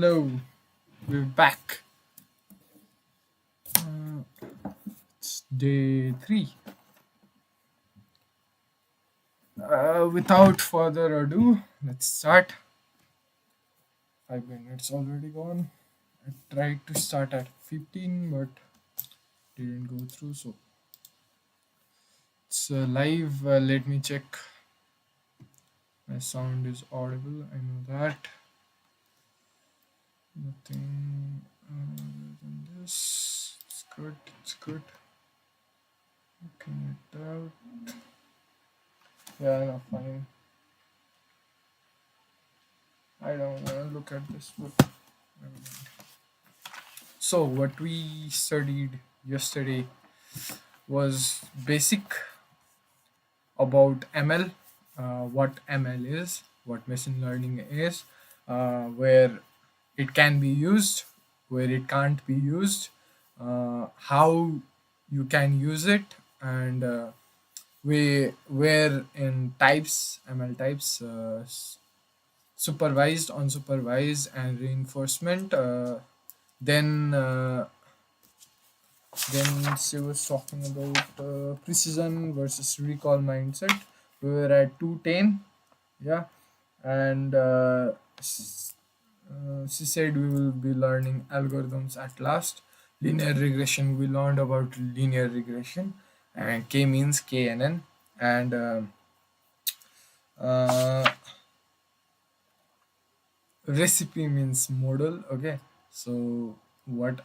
Hello, we're back. Uh, it's day three. Without further ado, let's start. 5 minutes already gone. I tried to start at 15, but didn't go through. So it's live. Let me check. My sound is audible. I know that. Nothing other than this. It's good. It's good. Looking it out. Yeah, no, fine. I don't want to look at this book. Never mind. So, what we studied yesterday was basic about ML, what ML is, what machine learning is, where it can be used, where it can't be used, how you can use it, and where in types, ML types, supervised, unsupervised, and reinforcement. Then she was talking about precision versus recall mindset. We were at 210, yeah, and she said we will be learning algorithms at last. Linear regression, we learned about linear regression, and K means KNN, and uh, recipe means model. Okay, so what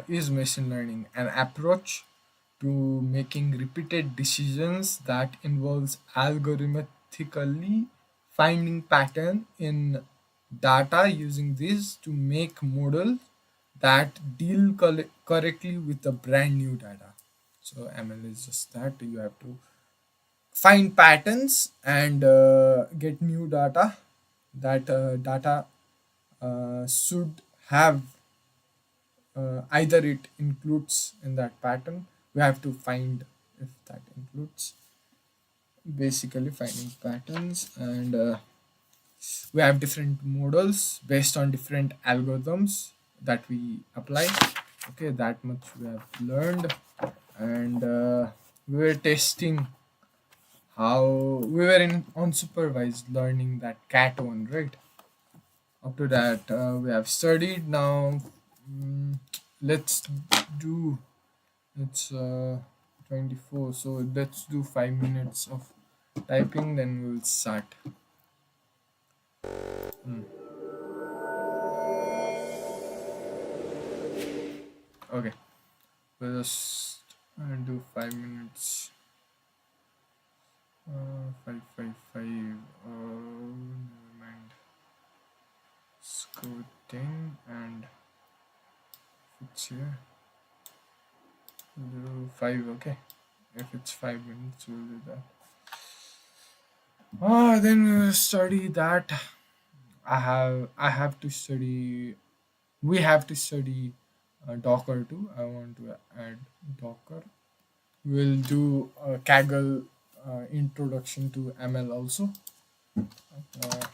is machine learning? An approach to making repeated decisions that involves algorithmically finding pattern in data, using this to make models that deal correctly with the brand new data. So ML is just that you have to find patterns and get new data. That data should have either it includes in that pattern. We have to find if that includes, basically finding patterns, and we have different models based on different algorithms that we apply. Okay, that much we have learned, and we were testing how we were in unsupervised learning, that cat one, right? Up to that, we have studied. Now let's do, it's 24, so let's do 5 minutes of typing, then we'll start. Hmm. Okay, we'll just do 5 minutes. 555. Oh, never mind. Scooting, and it's here. We'll do 5. Okay, if it's 5 minutes, we'll do that. Then we'll study that. I have to study. We have to study Docker too. I want to add Docker. We'll do a Kaggle introduction to ML also. Uh,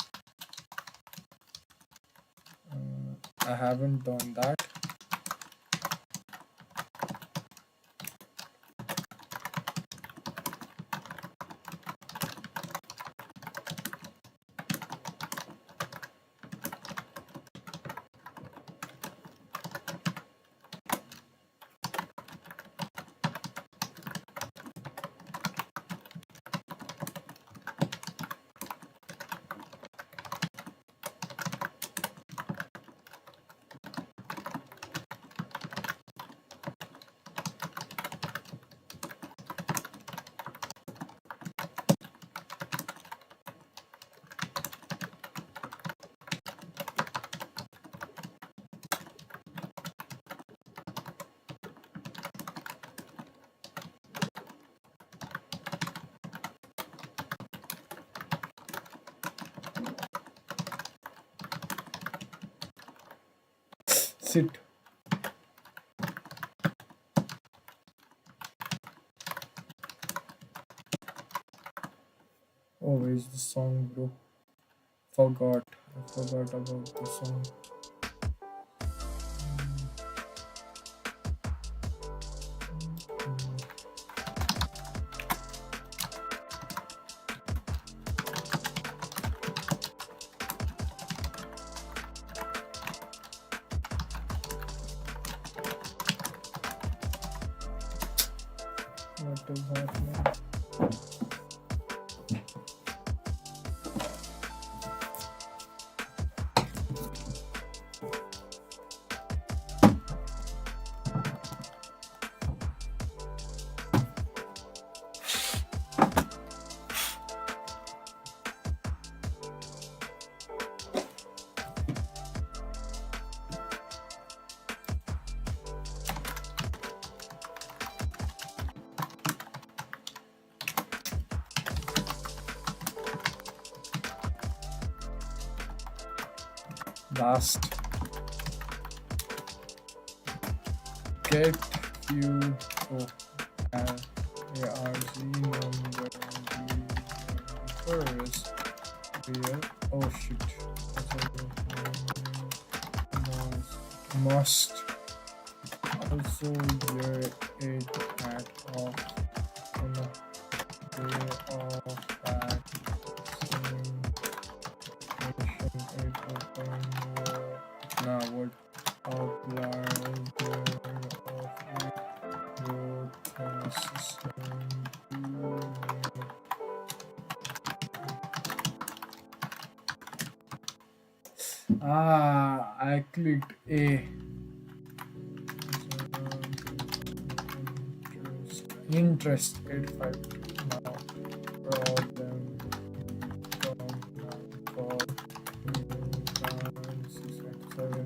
I haven't done that. Sit. Oh, where's the song, bro? Forgot. I forgot about the song. what is happening. Last, get few ARG number first real. Oh shit. Must also wear it at off on a way of that same nation it open now what outliers of it wrote consistent I clicked A. Interest 85 now. Problem from 7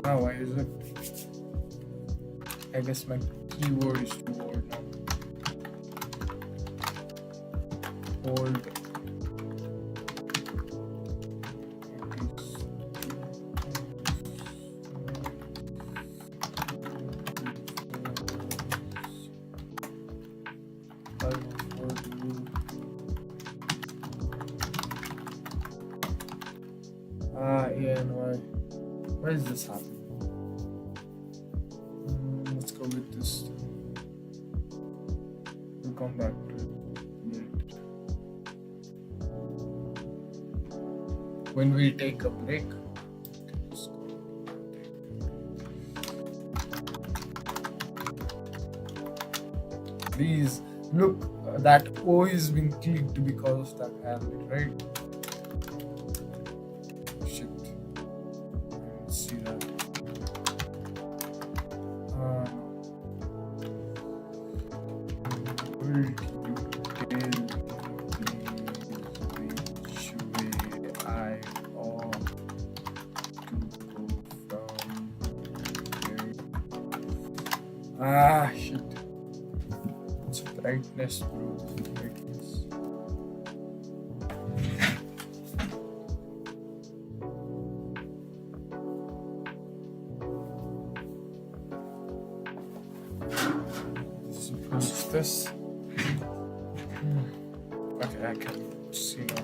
why is it? I guess my keyword is too old now. Old. Yeah, no, why is this happening? Let's go with this. We'll come back to it later. When we take a break. Please look, that O is being clicked because of that habit, right? See that. Will you tell me which way I ought to go from here? Shit. It's brightness, bro. Brightness. This. Okay, I can see now.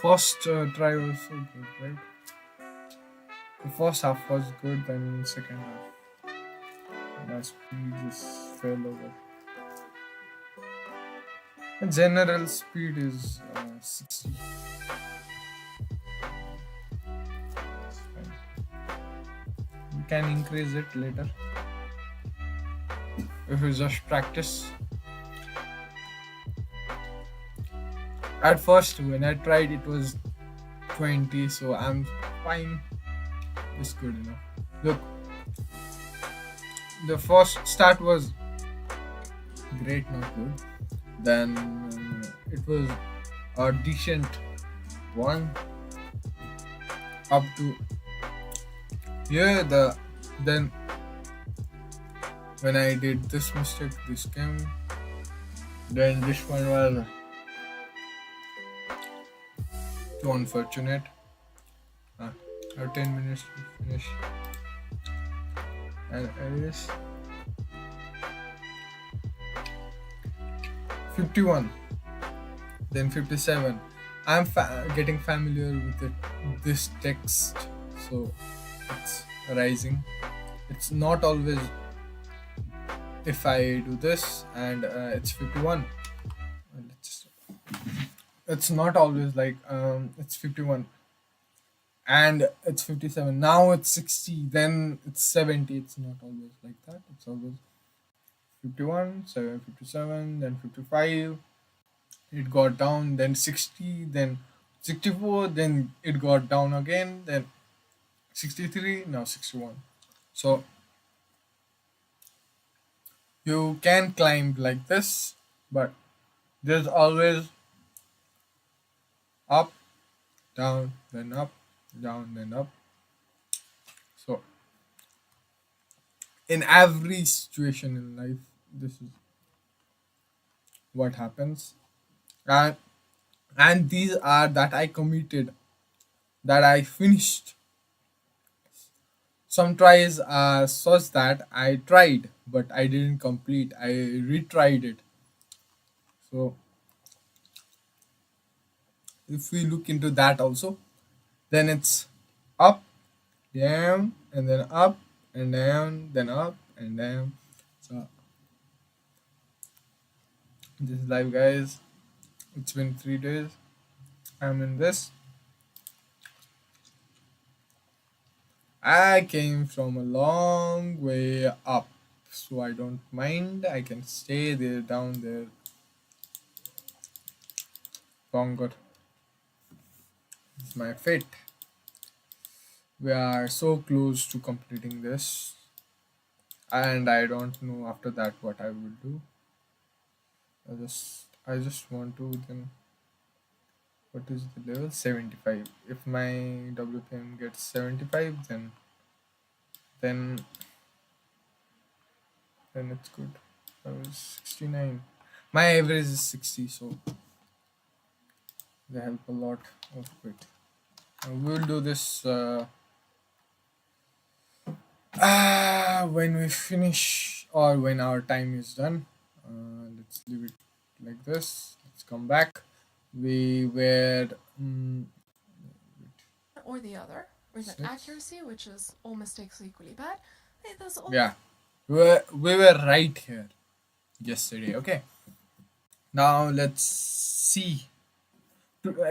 First try was so good, right? The first half was good, then second half, my speed just fell over. The general speed is 60. It's fine. You can increase it later if you just practice. At first, when I tried, it was 20, so I'm fine. It's good enough. Look, the first start was great, not good. Then it was a decent one up to here. Then when I did this mistake, this came. Then this one was too unfortunate. Uh, 10 minutes to finish, and it is 51. Then 57. I'm getting familiar with it, this text, so it's rising. It's not always if I do this, and it's 51. Let's just, it's not always like it's 51 and it's 57. Now it's 60, then it's 70. It's not always like that. It's always 51, 57, then 55. It got down, then 60, then 64, then it got down again, then 63, now 61. So you can climb like this, but there's always up, down, then up, down, then up. So in every situation in life, this is what happens. And and these are that I committed, that I finished. Some tries are such that I tried, but I didn't complete. I retried it. So if we look into that also, then it's up, down, and then up and down, then up and down. So this is life, guys. It's been 3 days. I'm in this. I came from a long way up, so I don't mind. I can stay there, down there longer. It's my fate. We are so close to completing this, and I don't know after that what I will do. I just want to then. What is the level? 75. If my WPM gets 75, then then it's good. I was 69. My average is 60, so they help a lot of it. We'll do this when we finish or when our time is done. Let's leave it like this. Let's come back. We were or the other, or is it six. accuracy, which is all mistakes are equally bad? There's all Yeah, we were right here yesterday. Okay, now let's see.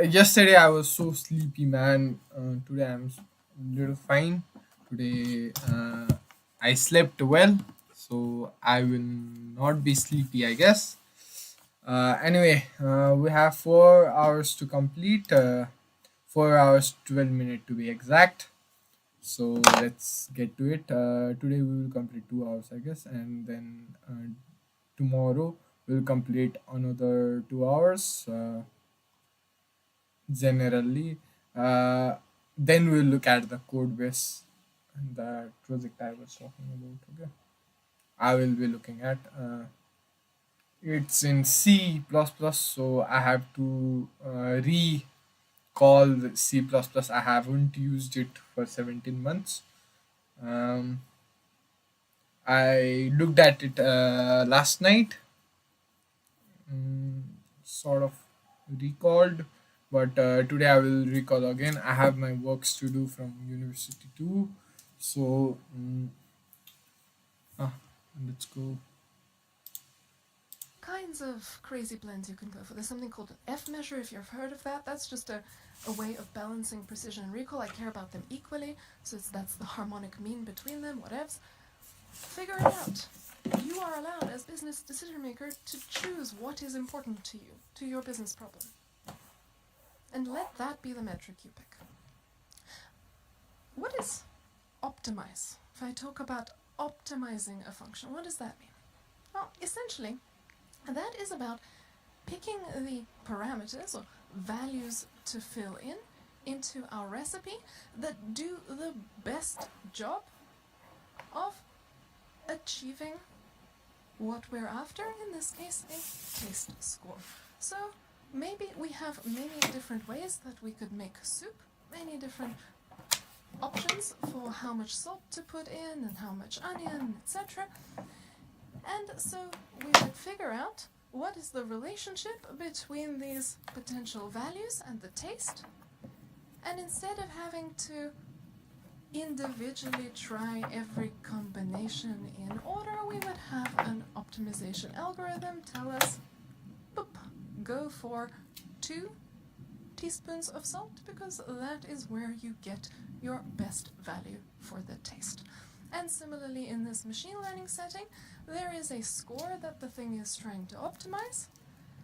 Yesterday I was so sleepy, man. Today I'm a little fine. Today I slept well, so I will not be sleepy, I guess. Anyway, we have 4 hours to complete. 4 hours 12 minutes to be exact. So let's get to it. Today we will complete 2 hours, I guess, and then tomorrow we'll complete another 2 hours. Generally, uh, then we'll look at the code base and the project I was talking about. Okay, I will be looking at. It's in C++, so I have to recall the C++. I haven't used it for 17 months. Um, I looked at it last night, sort of recalled, But today I will recall again. I have my works to do from university too. So ah, let's go. Kinds of crazy blends you can go for. There's something called an F measure, if you've heard of that. That's just a way of balancing precision and recall. I care about them equally, so that's the harmonic mean between them, whatevs. Figure it out. You are allowed, as business decision maker, to choose what is important to you, to your business problem. And let that be the metric you pick. What is optimize? If I talk about optimizing a function, what does that mean? Well, essentially, that is about picking the parameters or values to fill in into our recipe that do the best job of achieving what we're after, in this case, a taste score. So maybe we have many different ways that we could make soup, many different options for how much salt to put in and how much onion, etc. And so we would figure out what is the relationship between these potential values and the taste. And instead of having to individually try every combination in order, we would have an optimization algorithm tell us, boop, go for 2 teaspoons of salt, because that is where you get your best value for the taste. And similarly, in this machine learning setting, there is a score that the thing is trying to optimize,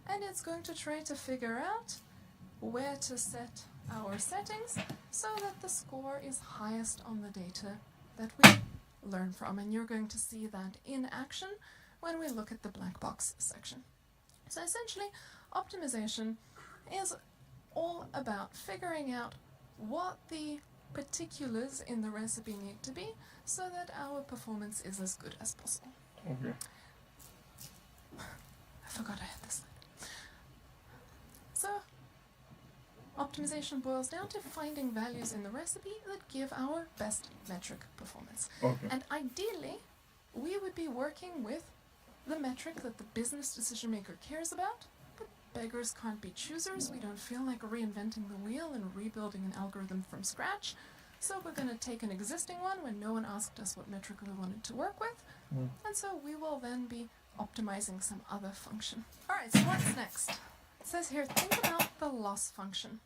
and it's going to try to figure out where to set our settings so that the score is highest on the data that we learn from. And you're going to see that in action when we look at the black box section. So essentially, optimization is all about figuring out what the particulars in the recipe need to be so that our performance is as good as possible. Okay. I forgot I had this slide. So, optimization boils down to finding values in the recipe that give our best metric performance. Okay. And ideally, we would be working with the metric that the business decision maker cares about. But beggars can't be choosers. We don't feel like reinventing the wheel and rebuilding an algorithm from scratch. So we're going to take an existing one when no one asked us what metric we wanted to work with. And so we will then be optimizing some other function. Alright, so what's next? It says here, think about the loss function.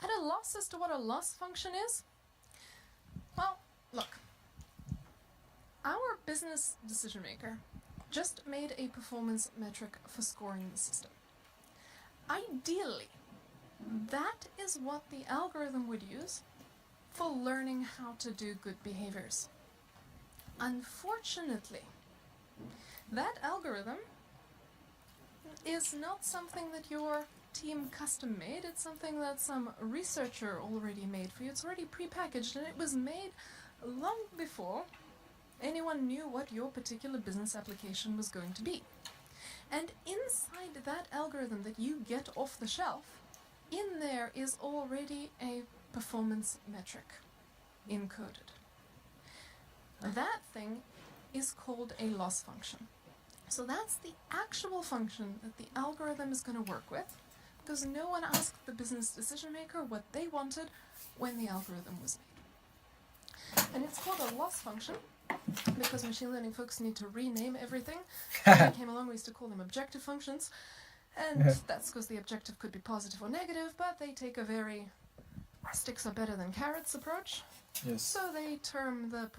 At a loss as to what a loss function is? Well, look. Our business decision maker just made a performance metric for scoring the system. Ideally, that is what the algorithm would use for learning how to do good behaviors. Unfortunately, that algorithm is not something that your team custom made. It's something that some researcher already made for you. It's already prepackaged, and it was made long before anyone knew what your particular business application was going to be. And inside that algorithm that you get off the shelf, in there is already a performance metric encoded. That thing is called a loss function. So that's the actual function that the algorithm is going to work with, because no one asked the business decision maker what they wanted when the algorithm was made. And it's called a loss function because machine learning folks need to rename everything. When I came along, we used to call them objective functions, and that's because the objective could be positive or negative, but they take a very sticks are better than carrots approach. Yes. So they term the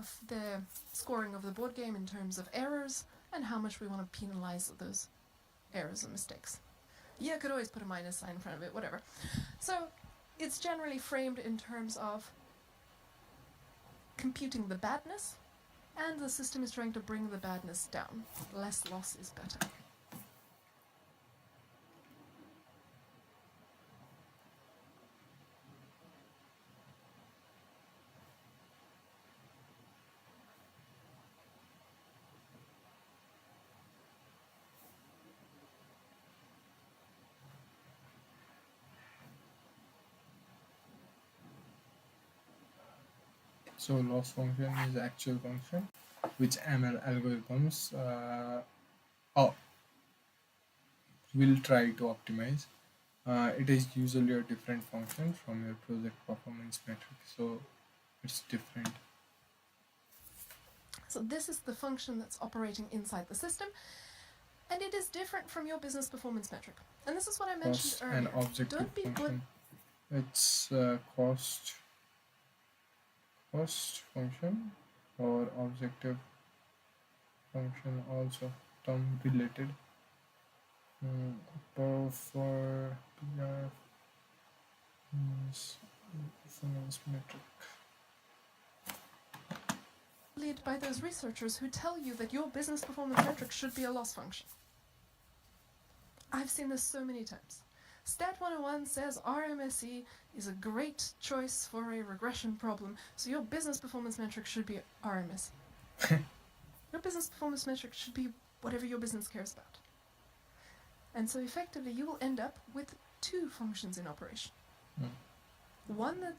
scoring of the board game in terms of errors and how much we want to penalize those errors or mistakes. Yeah, I could always put a minus sign in front of it, whatever. So it's generally framed in terms of computing the badness, and the system is trying to bring the badness down. Less loss is better. So loss function is actual function which ML algorithms oh, will try to optimize. It is usually a different function from your project performance metric, so it's different. So this is the function that's operating inside the system, and it is different from your business performance metric. And this is what I mentioned Cost and earlier. objective Don't be function. It's cost function or objective function, also term related. For PR means performance metric. bullied by those researchers who tell you that your business performance metric should be a loss function. I've seen this so many times. Stat 101 says RMSE is a great choice for a regression problem, so your business performance metric should be RMSE. Your business performance metric should be whatever your business cares about. And so effectively you will end up with two functions in operation. One that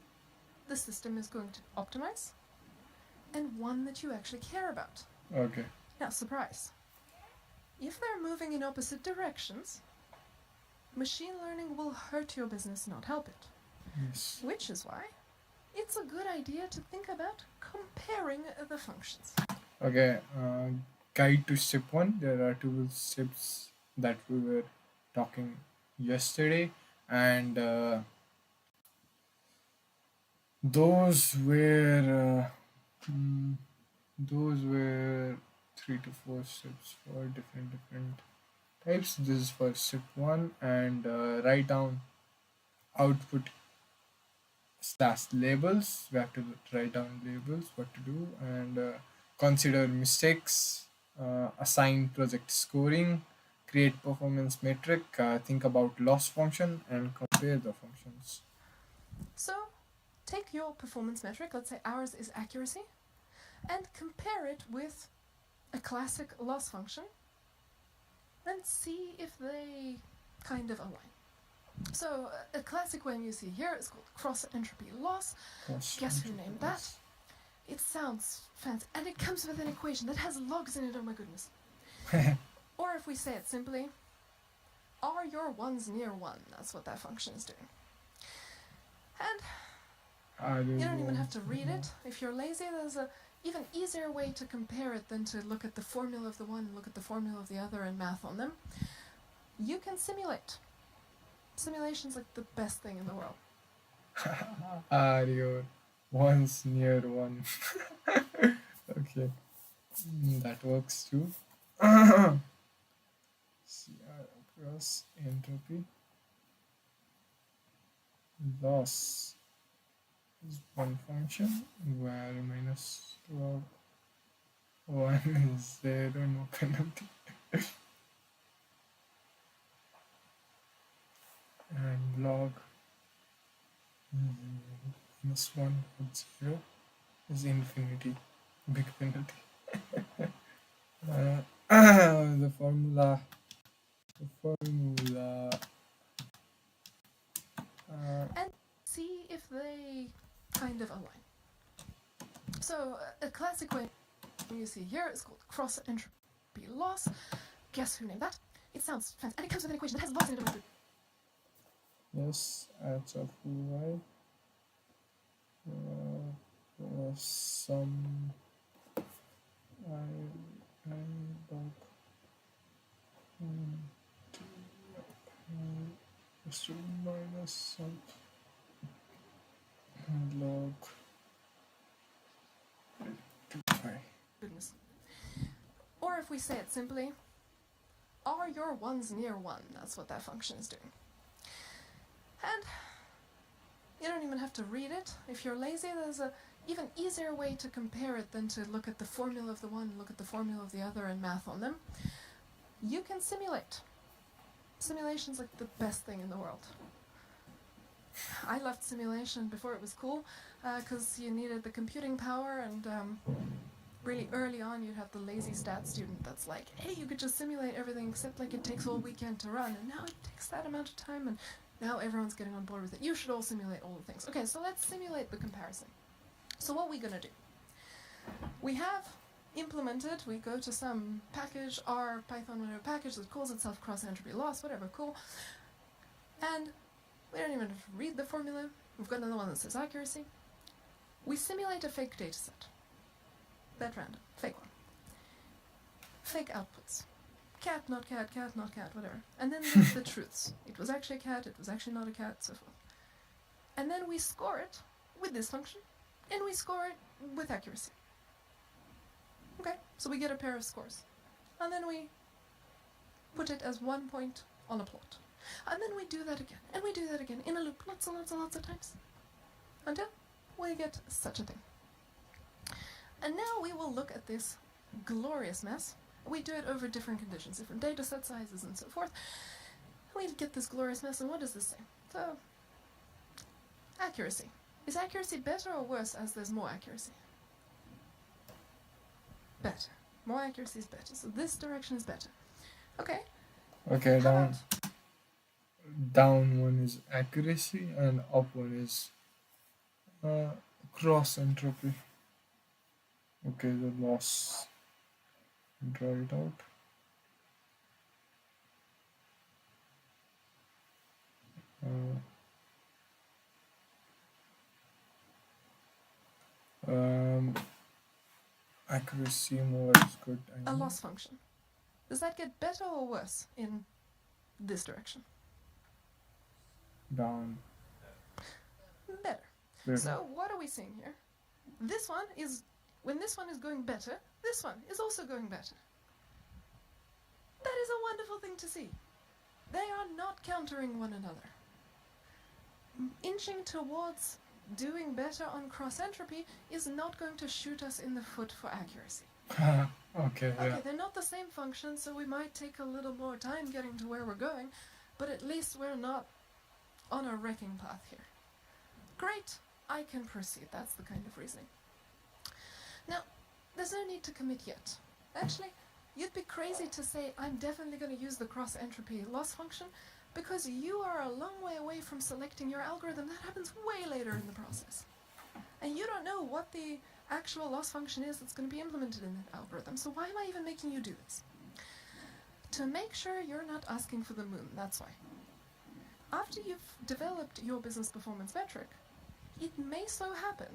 the system is going to optimize, and one that you actually care about. Okay. Now, surprise. If they're moving in opposite directions, machine learning will hurt your business, not help it. Yes. Which is why it's a good idea to think about comparing the functions. Okay. Guide to step one. There are two steps that we were talking yesterday, and those were those were 3 to 4 steps for different types. This is for step one, and write down output slash labels. We have to write down labels, what to do, and consider mistakes, assign project scoring, create performance metric, think about loss function, and compare the functions. So, take your performance metric, let's say ours is accuracy, and compare it with a classic loss function, and see if they kind of align. So, a classic one you see here is called cross entropy loss. Guess who named that? It sounds fancy, and it comes with an equation that has logs in it, oh my goodness. Or if we say it simply, are your ones near 1? That's what that function is doing. And you don't even have to read it. If you're lazy, there's a even easier way to compare it than to look at the formula of the one, look at the formula of the other, and math on them. You can simulate. Simulation's like the best thing in the world. Are your ones near 1? Okay. That works too. CR across entropy loss is one function where minus log 1 is 0, no penalty. And log minus 1 with 0 is infinity, big penalty. The formula And see if they kind of align. So a classic way you see here is called cross entropy loss. Guess who named that? It sounds fancy, and it comes with an equation that has logs in it. yes, adds up y plus some I log plus 2 minus some log 2pi. Goodness. Or if we say it simply, are your ones near 1? That's what that function is doing. And you don't even have to read it. If you're lazy, there's a even easier way to compare it than to look at the formula of the one, look at the formula of the other, and math on them. You can simulate. Simulation's like the best thing in the world. I loved simulation before it was cool, because you needed the computing power, and really early on you'd have the lazy stat student that's like, hey, you could just simulate everything except like it takes all weekend to run, and now it takes that amount of time, and now everyone's getting on board with it. You should all simulate all the things. Okay, so let's simulate the comparison. So what are we going to do? We have implemented, we go to some package, R, Python, whatever package that calls itself cross entropy loss, whatever, cool. And we don't even have to read the formula. We've got another one that says accuracy. We simulate a fake data set. That random. Fake one. Fake outputs. Cat, not cat, whatever. And then the truths. It was actually a cat, it was actually not a cat, so forth. And then we score it with this function, and we score it with accuracy. Okay, so we get a pair of scores. And then we put it as 1 point on a plot. And then we do that again, and we do that again, in a loop, lots and lots of times. Until we get such a thing. And now we will look at this glorious mess. We do it over different conditions, different data set sizes and so forth. We get this glorious mess, and what does this say? So, accuracy. Is accuracy better or worse as there's more accuracy? Better. More accuracy is better, so this direction is better. Okay. Okay, How down. about Down one is accuracy and up one is cross entropy. Okay, the loss. Draw it out. Accuracy more is good. a loss function? Does that get better or worse in this direction? Down. Better. So what are we seeing here? This one is, when this one is going better, this one is also going better. That is a wonderful thing to see. They are not countering one another. Inching towards doing better on cross entropy is not going to shoot us in the foot for accuracy. Okay, yeah. Okay, they're not the same function, so we might take a little more time getting to where we're going, but at least we're not on a wrecking path here. Great, I can proceed. That's the kind of reasoning. Now, there's no need to commit yet. Actually, you'd be crazy to say, I'm definitely going to use the cross-entropy loss function, because you are a long way away from selecting your algorithm. That happens way later in the process. And you don't know what the actual loss function is that's going to be implemented in that algorithm, so why am I even making you do this? To make sure you're not asking for the moon, that's why. After you've developed your business performance metric, it may so happen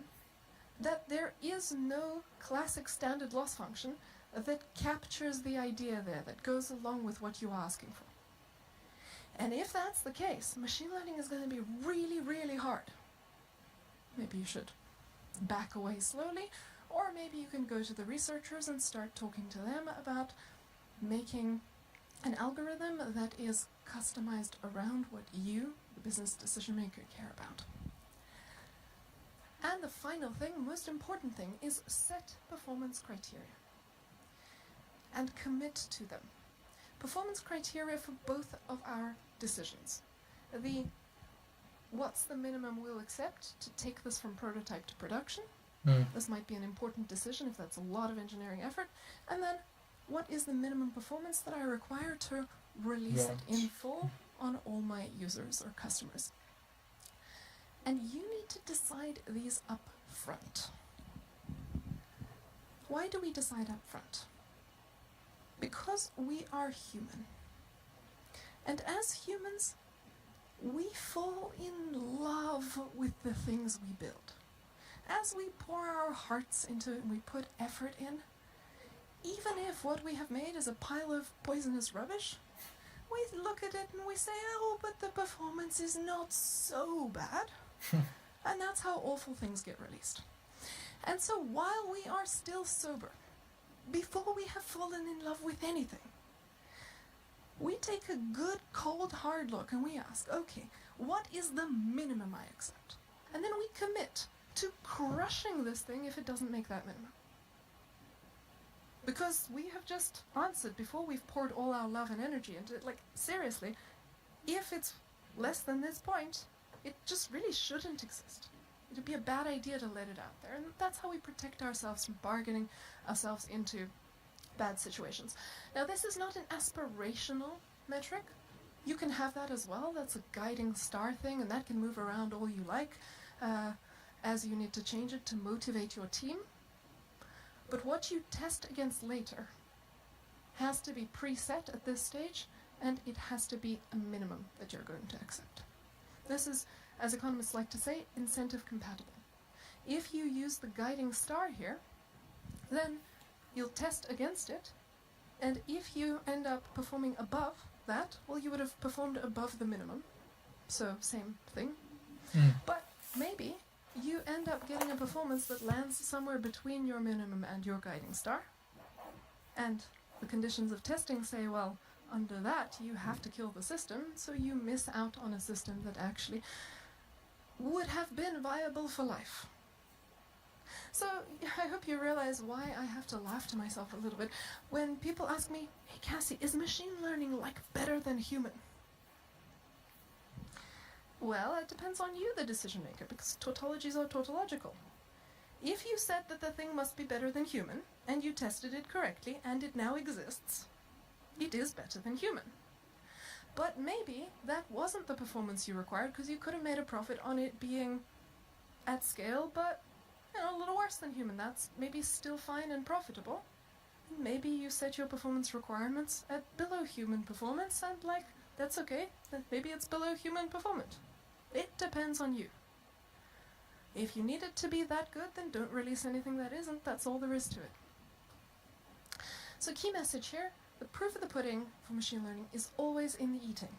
that there is no classic standard loss function that captures the idea there, that goes along with what you're asking for. And if that's the case, machine learning is going to be really, really hard. Maybe you should back away slowly, or maybe you can go to the researchers and start talking to them about making an algorithm that is customized around what you, the business decision maker, care about. And the final thing, most important thing, is set performance criteria and commit to them. Performance criteria for both of our decisions. What's the minimum we'll accept to take this from prototype to production? This might be an important decision if that's a lot of engineering effort. And then, what is the minimum performance that I require to release it in full on all my users or customers? And you need to decide these up front. Why do we decide up front? Because we are human. And as humans, we fall in love with the things we build. As we pour our hearts into it and we put effort in, even if what we have made is a pile of poisonous rubbish, we look at it and we say, oh, but the performance is not so bad. And that's how awful things get released. And so while we are still sober, before we have fallen in love with anything, we take a good, cold, hard look and we ask, okay, what is the minimum I accept? And then we commit to crushing this thing if it doesn't make that minimum. Because we have just answered before we've poured all our love and energy into it. Like, seriously, if it's less than this point, it just really shouldn't exist. It would be a bad idea to let it out there. And that's how we protect ourselves from bargaining ourselves into bad situations. Now, this is not an aspirational metric. You can have that as well. That's a guiding star thing, and that can move around all you like as you need to change it to motivate your team. But what you test against later has to be preset at this stage and it has to be a minimum that you're going to accept. This is, as economists like to say, incentive compatible. If you use the guiding star here, then you'll test against it, and if you end up performing above that, well, you would have performed above the minimum, so same thing. But maybe you end up getting a performance that lands somewhere between your minimum and your guiding star, and the conditions of testing say, well, under that you have to kill the system, so you miss out on a system that actually would have been viable for life. So I hope you realize why I have to laugh to myself a little bit when people ask me, hey Cassie, is machine learning like better than human? Well, it depends on you, the decision maker, because tautologies are tautological. If you said that the thing must be better than human, and you tested it correctly, and it now exists, it is better than human. But maybe that wasn't the performance you required, because you could have made a profit on it being at scale, but a little worse than human. That's maybe still fine and profitable. Maybe you set your performance requirements at below human performance, and that's okay. Maybe it's below human performance. It depends on you. If you need it to be that good, then don't release anything that isn't. That's all there is to it. So key message here, the proof of the pudding for machine learning is always in the eating.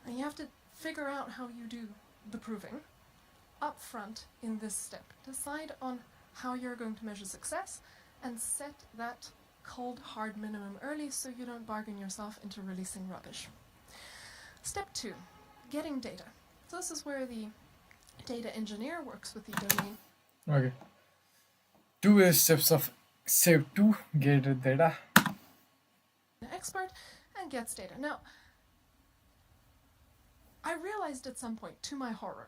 And you have to figure out how you do the proving up front in this step. Decide on how you're going to measure success and set that cold hard minimum early so you don't bargain yourself into releasing rubbish. Step 2, getting data. So this is where the data engineer works with the domain. Okay. Two steps of step 2, get data. Expert and gets data. Now, I realized at some point, to my horror,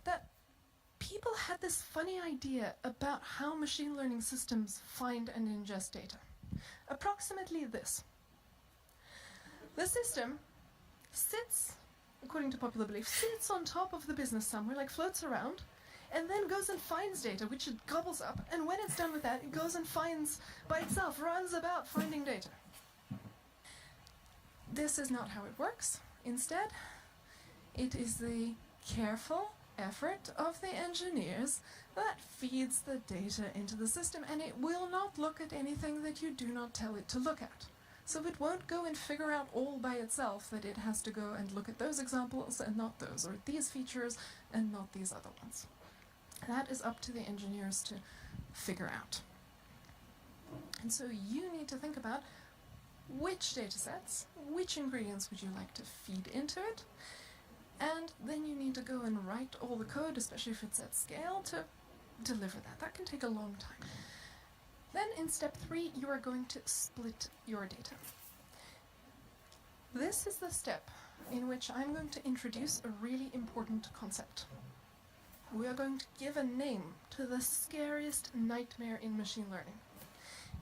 that people had this funny idea about how machine learning systems find and ingest data. Approximately this. The system sits, according to popular belief, sits on top of the business somewhere, floats around, and then goes and finds data, which it gobbles up, and when it's done with that, it goes and finds by itself, runs about finding data. This is not how it works. Instead, it is the careful effort of the engineers that feeds the data into the system, and it will not look at anything that you do not tell it to look at. So it won't go and figure out all by itself that it has to go and look at those examples and not those, or these features and not these other ones. That is up to the engineers to figure out. And so you need to think about which data sets, which ingredients would you like to feed into it, and then you need to go and write all the code, especially if it's at scale, to deliver that. That can take a long time. Then in step 3, you are going to split your data. This is the step in which I'm going to introduce a really important concept. We are going to give a name to the scariest nightmare in machine learning.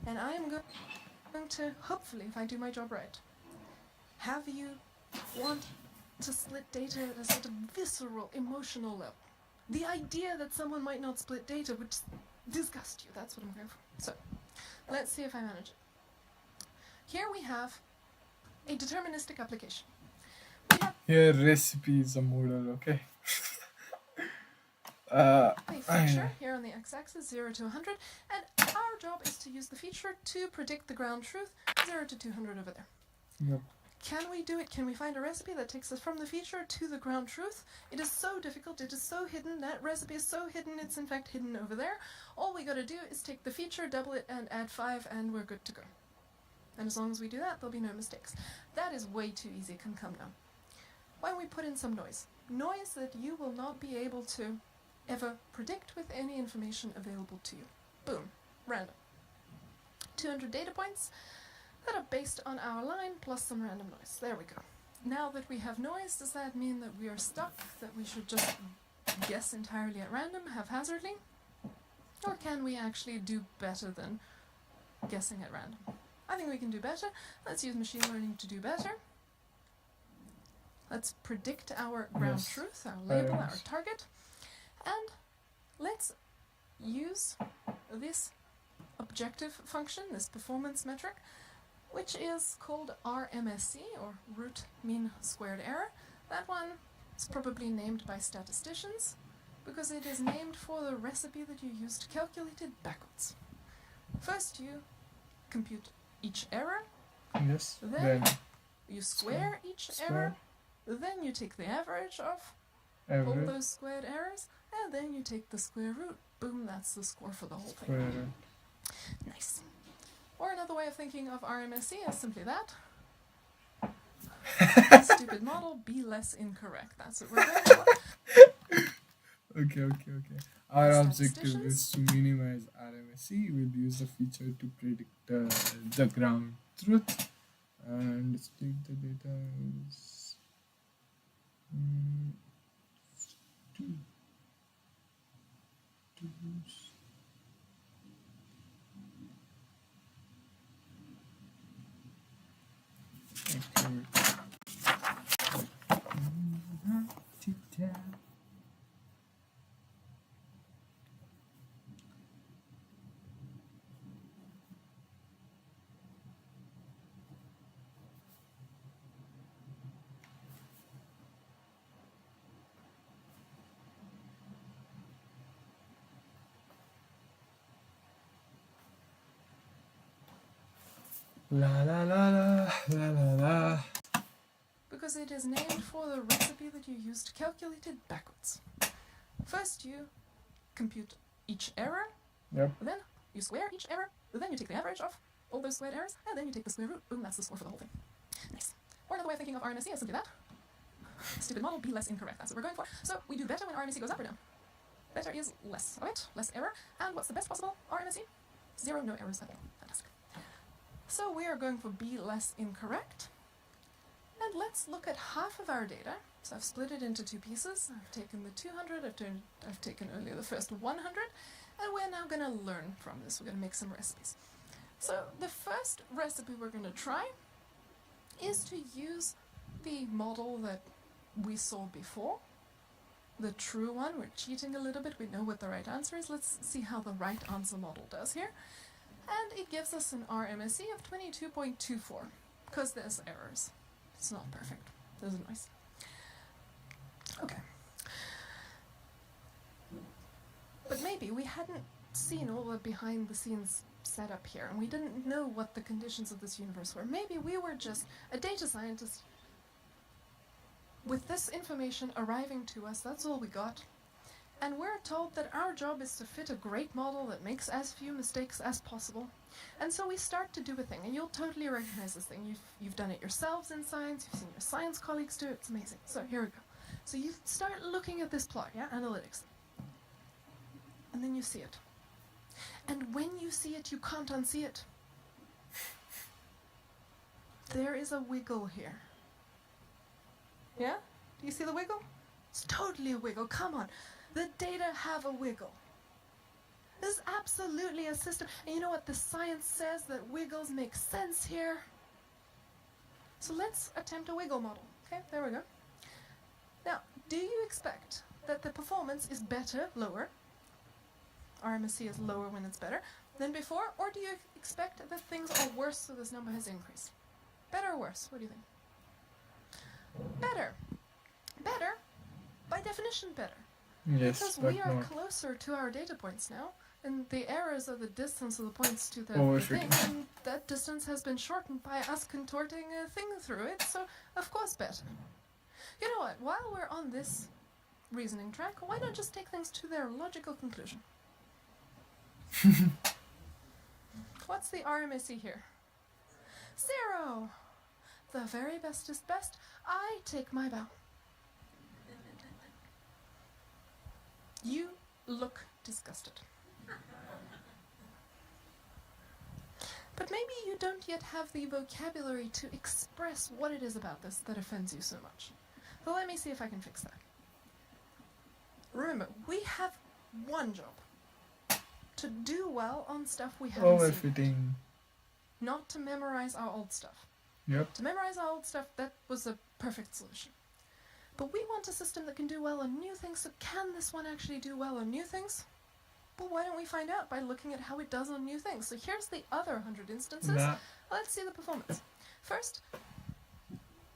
And I am going to, hopefully, if I do my job right, have you want to split data at a sort of visceral, emotional level. The idea that someone might not split data would disgust you. That's what I'm going for. So, let's see if I manage it. Here we have a deterministic application. Here recipe is a model, okay? A feature here on the x-axis, 0 to 100, and our job is to use the feature to predict the ground truth, 0 to 200 over there. Yep. Can we do it? Can we find a recipe that takes us from the feature to the ground truth? It is so difficult, it is so hidden, that recipe is so hidden, it's in fact hidden over there. All we gotta do is take the feature, double it, and add 5, and we're good to go. And as long as we do that, there'll be no mistakes. That is way too easy, can come now. Why don't we put in some noise? Noise that you will not be able to ever predict with any information available to you. Boom, random. 200 data points that are based on our line plus some random noise. There we go. Now that we have noise, does that mean that we are stuck, that we should just guess entirely at random, haphazardly? Or can we actually do better than guessing at random? I think we can do better. Let's use machine learning to do better. Let's predict our ground truth, our label, our target. And let's use this objective function, this performance metric, which is called RMSE, or root mean squared error. That one is probably named by statisticians because it is named for the recipe that you use to calculate it backwards. First you compute each error, Yes. then you square each error, then you take the average of all those squared errors, and then you take the square root. Boom, that's the score for the whole thing. Nice. Or another way of thinking of RMSE is simply that. Stupid model, be less incorrect. That's what we're going for. Okay. Our objective is to minimize RMSE. We'll use the feature to predict the ground truth and split the data is two. La la la la la la la. Because it is named for the recipe that you use to calculate it backwards. First you compute each error, then you square each error, then you take the average of all those squared errors, and then you take the square root. Boom, that's the score for the whole thing. Nice. Or another way of thinking of RMSE is simply that. Stupid model, be less incorrect. That's what we're going for. So we do better when RMSE goes up or down. Better is less of it, less error. And what's the best possible RMSE? 0, no errors at all. Fantastic. So we are going for be less incorrect. And let's look at half of our data. So I've split it into two pieces. I've taken the 200, I've taken earlier the first 100, and we're now going to learn from this. We're going to make some recipes. So the first recipe we're going to try is to use the model that we saw before, the true one. We're cheating a little bit. We know what the right answer is. Let's see how the right answer model does here. And it gives us an RMSE of 22.24, because there's errors. It's not perfect. There's a noise. Okay. But maybe we hadn't seen all the behind-the-scenes setup here, and we didn't know what the conditions of this universe were. Maybe we were just a data scientist with this information arriving to us. That's all we got. And we're told that our job is to fit a great model that makes as few mistakes as possible. And so we start to do a thing, and you'll totally recognize this thing. You've done it yourselves in science, you've seen your science colleagues do it, it's amazing. So here we go. So you start looking at this plot, analytics. And then you see it. And when you see it, you can't unsee it. There is a wiggle here. Yeah? Do you see the wiggle? It's totally a wiggle, come on. The data have a wiggle. This is absolutely a system. And you know what? The science says that wiggles make sense here. So let's attempt a wiggle model. Okay, there we go. Now, do you expect that the performance is better, lower? RMSE is lower when it's better than before? Or do you expect that things are worse, so this number has increased? Better or worse? What do you think? Better. Better? By definition, better. Yes, because but we are not closer to our data points now, and the errors are the distance of the points to the overshooting. thing, and that distance has been shortened by us contorting a thing through it, so of course better. You know what, while we're on this reasoning track, why not just take things to their logical conclusion? What's the RMSE here? 0! The very best is best. I take my bow. You look disgusted. But maybe you don't yet have the vocabulary to express what it is about this that offends you so much. So let me see if I can fix that. Remember, we have one job. To do well on stuff we haven't seen. overfitting. Not to memorize our old stuff. Yep. To memorize our old stuff, that was a perfect solution. But we want a system that can do well on new things, so can this one actually do well on new things? Well, why don't we find out by looking at how it does on new things? So here's the other 100 instances. Nah. Let's see the performance. First,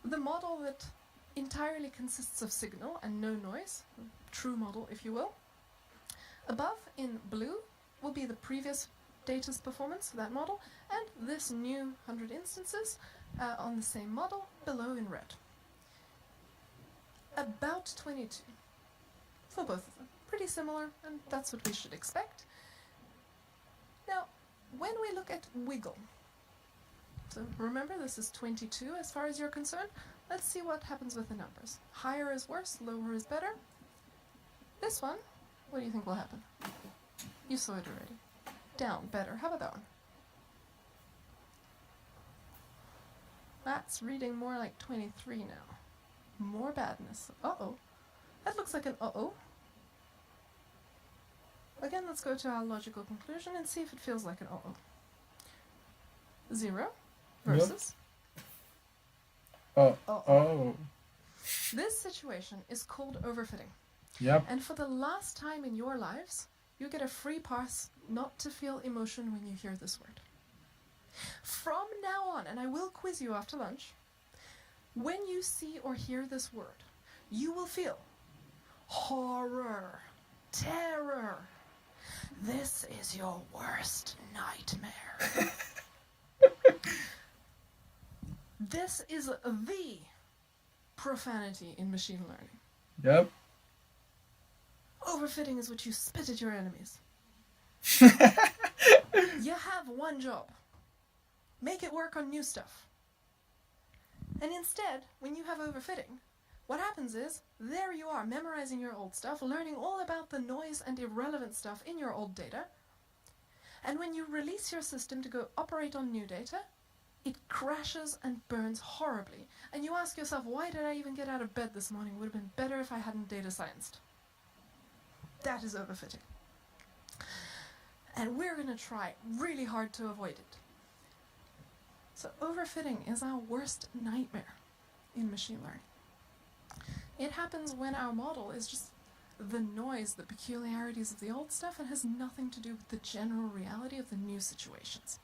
the model that entirely consists of signal and no noise, true model if you will. Above in blue will be the previous data's performance, that model, and this new 100 instances on the same model below in red. About 22 for both of them. Pretty similar, and that's what we should expect. Now, when we look at wiggle, so remember this is 22 as far as you're concerned, let's see what happens with the numbers. Higher is worse, lower is better. This one, what do you think will happen? You saw it already. Down, better. How about that one? That's reading more like 23 now. More badness. Uh-oh. That looks like an uh-oh. Again, let's go to our logical conclusion and see if it feels like an uh-oh. 0 versus Oh. uh-oh. Oh. This situation is called overfitting. Yep. And for the last time in your lives, you get a free pass not to feel emotion when you hear this word. From now on, and I will quiz you after lunch, when you see or hear this word, you will feel horror, terror. This is your worst nightmare. This is the profanity in machine learning. Yep. Overfitting is what you spit at your enemies. You have one job. Make it work on new stuff. And instead, when you have overfitting, what happens is, there you are memorizing your old stuff, learning all about the noise and irrelevant stuff in your old data. And when you release your system to go operate on new data, it crashes and burns horribly. And you ask yourself, why did I even get out of bed this morning? It would have been better if I hadn't data scienced. That is overfitting. And we're going to try really hard to avoid it. So overfitting is our worst nightmare in machine learning. It happens when our model is just the noise, the peculiarities of the old stuff, and has nothing to do with the general reality of the new situations.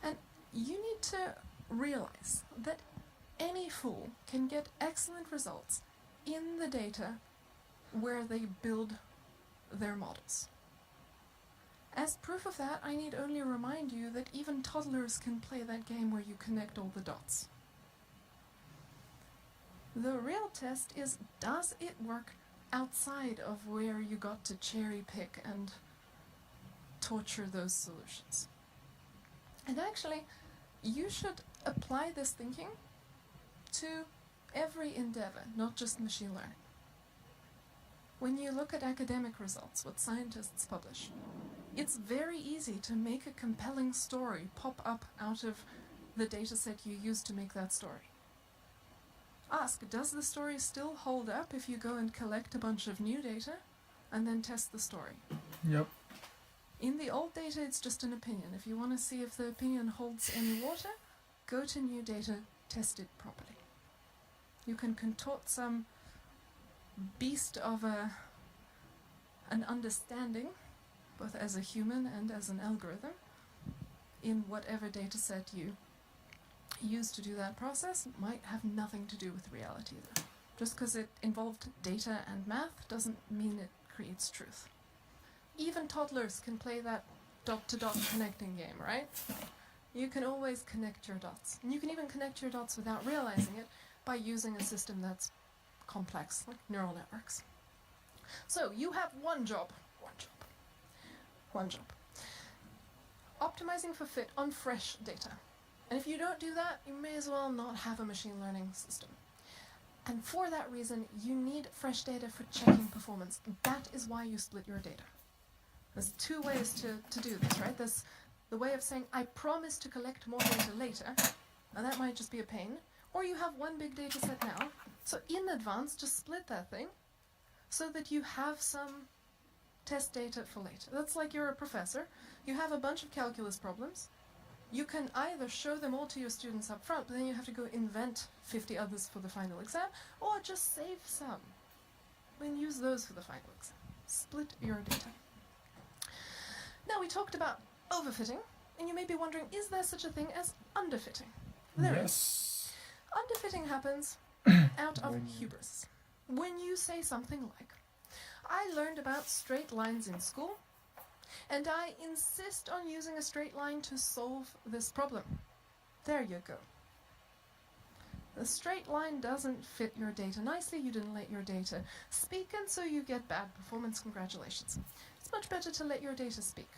And you need to realize that any fool can get excellent results in the data where they build their models. As proof of that, I need only remind you that even toddlers can play that game where you connect all the dots. The real test is, does it work outside of where you got to cherry pick and torture those solutions? And actually, you should apply this thinking to every endeavor, not just machine learning. When you look at academic results, what scientists publish, it's very easy to make a compelling story pop up out of the dataset you used to make that story. Ask, does the story still hold up if you go and collect a bunch of new data and then test the story? Yep. In the old data, it's just an opinion. If you want to see if the opinion holds any water, go to new data, test it properly. You can contort some beast of an understanding, both as a human and as an algorithm, in whatever dataset you use to do that process. It might have nothing to do with reality though. Just because it involved data and math doesn't mean it creates truth. Even toddlers can play that dot-to-dot connecting game, right? You can always connect your dots. And you can even connect your dots without realizing it by using a system that's complex, like neural networks. So you have one job. Optimizing for fit on fresh data. And if you don't do that, you may as well not have a machine learning system. And for that reason, you need fresh data for checking performance. That is why you split your data. There's two ways to do this, right? There's the way of saying, I promise to collect more data later, and that might just be a pain. Or you have one big data set now, so in advance, just split that thing so that you have some test data for later. That's like you're a professor. You have a bunch of calculus problems. You can either show them all to your students up front, but then you have to go invent 50 others for the final exam, or just save some and use those for the final exam. split your data. Now we talked about overfitting, and you may be wondering, is there such a thing as underfitting? There is. Yes. Underfitting happens out of hubris. When you say something like, I learned about straight lines in school, and I insist on using a straight line to solve this problem. There you go. The straight line doesn't fit your data nicely, you didn't let your data speak, and so you get bad performance. Congratulations. It's much better to let your data speak.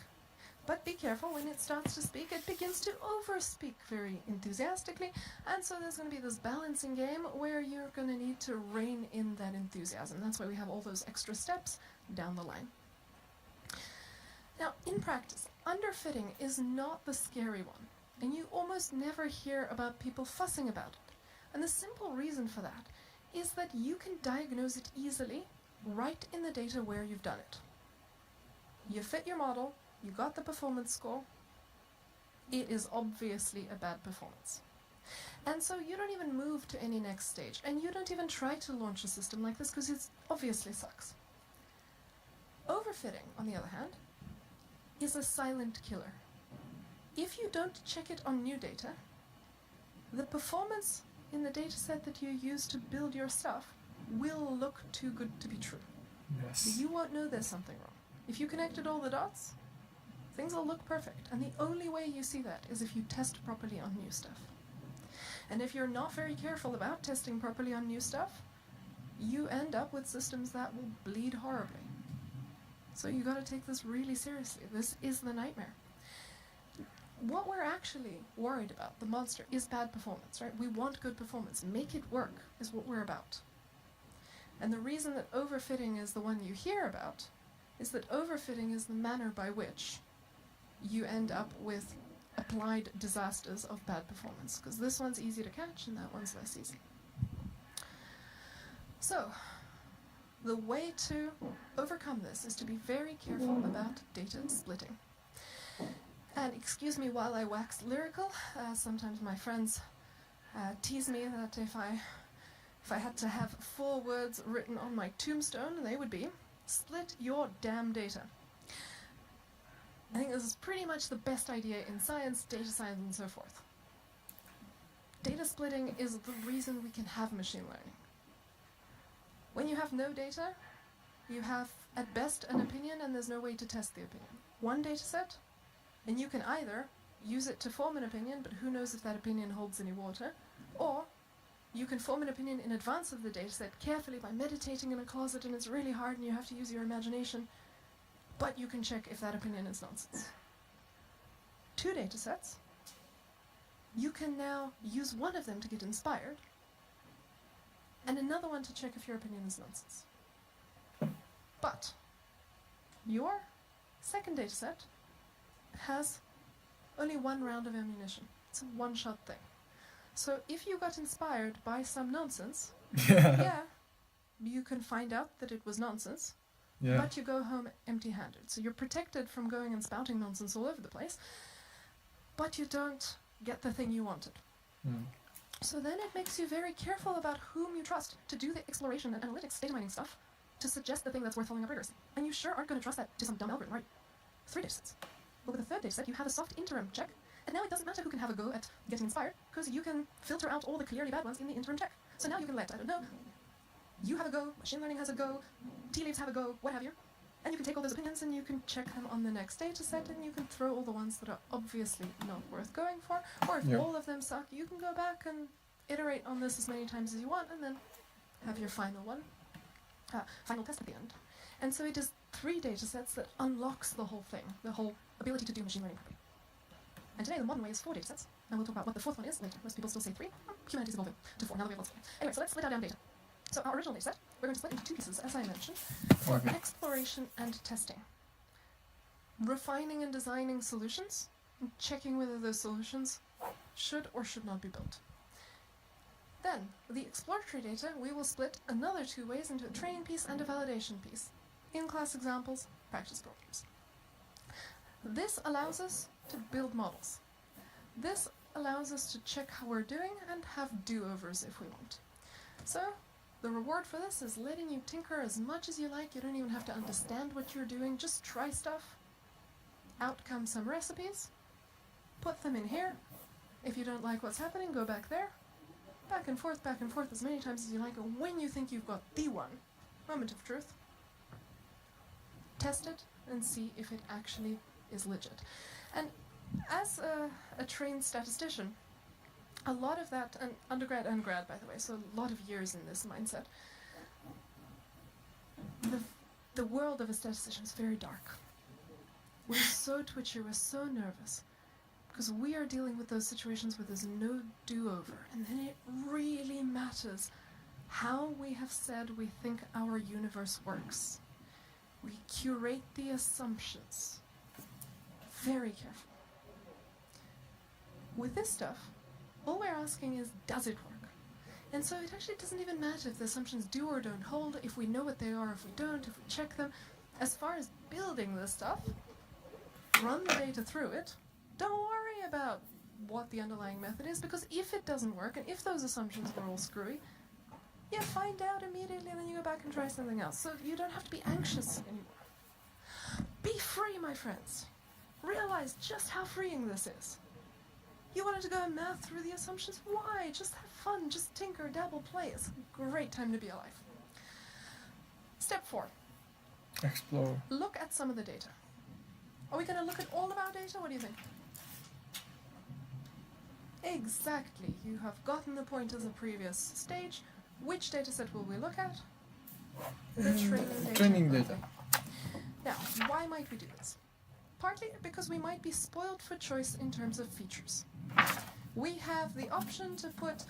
But be careful, when it starts to speak, it begins to overspeak very enthusiastically, and so there's going to be this balancing game where you're going to need to rein in that enthusiasm. That's why we have all those extra steps down the line. Now, in practice, underfitting is not the scary one, and you almost never hear about people fussing about it. And the simple reason for that is that you can diagnose it easily right in the data where you've done it. You fit your model, you got the performance score, it is obviously a bad performance. And so you don't even move to any next stage, and you don't even try to launch a system like this because it obviously sucks. Overfitting, on the other hand, is a silent killer. If you don't check it on new data, the performance in the dataset that you use to build your stuff will look too good to be true. Yes. You won't know there's something wrong. If you connected all the dots, things will look perfect. And the only way you see that is if you test properly on new stuff. And if you're not very careful about testing properly on new stuff, you end up with systems that will bleed horribly. So you got to take this really seriously. This is the nightmare. What we're actually worried about, the monster, is bad performance, right? We want good performance. Make it work is what we're about. And the reason that overfitting is the one you hear about is that overfitting is the manner by which you end up with applied disasters of bad performance, because this one's easy to catch and that one's less easy. So, the way to overcome this is to be very careful about data splitting. And excuse me while I wax lyrical, sometimes my friends tease me that if I had to have 4 words written on my tombstone, they would be, split your damn data. I think this is pretty much the best idea in science, data science, and so forth. Data splitting is the reason we can have machine learning. When you have no data, you have at best an opinion and there's no way to test the opinion. One data set, and you can either use it to form an opinion, but who knows if that opinion holds any water, or you can form an opinion in advance of the dataset carefully by meditating in a closet, and it's really hard and you have to use your imagination, but you can check if that opinion is nonsense. 2 datasets, you can now use one of them to get inspired, and another one to check if your opinion is nonsense. But your second dataset has only 1 round of ammunition. It's a one-shot thing. So if you got inspired by some nonsense, yeah, you can find out that it was nonsense, but you go home empty-handed. So you're protected from going and spouting nonsense all over the place, but you don't get the thing you wanted. So then it makes you very careful about whom you trust to do the exploration and analytics, data mining stuff, to suggest the thing that's worth following up rigorously. And you sure aren't going to trust that to some dumb algorithm, right? 3 datasets. Well, with the third dataset, you have a soft interim check, and now it doesn't matter who can have a go at getting inspired, because you can filter out all the clearly bad ones in the interim check. So now you can let, I don't know, you have a go, machine learning has a go, tea leaves have a go, what have you, and you can take all those opinions and you can check them on the next dataset, and you can throw all the ones that are obviously not worth going for, or if all of them suck, you can go back and iterate on this as many times as you want, and then have your final one, final test at the end. And so it is 3 datasets that unlocks the whole thing, the whole ability to do machine learning properly. And today the modern way is 4 datasets, and we'll talk about what the 4th one is later. Most people still say 3. Humanity's evolving to 4. Now that we have lots of them. Anyway, so let's split our damn data. So our original dataset, we're going to split into 2 pieces, as I mentioned, for exploration and testing. Refining and designing solutions, and checking whether those solutions should or should not be built. Then, the exploratory data, we will split another 2 ways into a training piece and a validation piece. In-class examples, practice problems. This allows us to build models. This allows us to check how we're doing and have do-overs if we want. So, The reward for this is letting you tinker as much as you like. You don't even have to understand what you're doing. Just try stuff. Out come some recipes. Put them in here. If you don't like what's happening, go back there. Back and forth as many times as you like. And when you think you've got the one moment of truth, test it and see if it actually is legit. And as a trained statistician, a lot of that, and undergrad and grad, by the way, so a lot of years in this mindset, the world of a statistician is very dark. We're so twitchy, we're so nervous, because we are dealing with those situations where there's no do-over, and then it really matters how we have said we think our universe works. We curate the assumptions. Very careful. With this stuff, all we're asking is, does it work? And so it actually doesn't even matter if the assumptions do or don't hold, if we know what they are, if we don't, if we check them. As far as building this stuff, run the data through it. Don't worry about what the underlying method is, because if it doesn't work, and if those assumptions were all screwy, you find out immediately and then you go back and try something else. So you don't have to be anxious anymore. Be free, my friends. Realize just how freeing this is. You wanted to go and math through the assumptions? Why? Just have fun, just tinker, dabble, play. It's a great time to be alive. Step 4. Explore. Look at some of the data. Are we going to look at all of our data? What do you think? Exactly. You have gotten the point as a previous stage. Which data set will we look at? The training data. Now, why might we do this? Partly because we might be spoiled for choice in terms of features. We have the option to put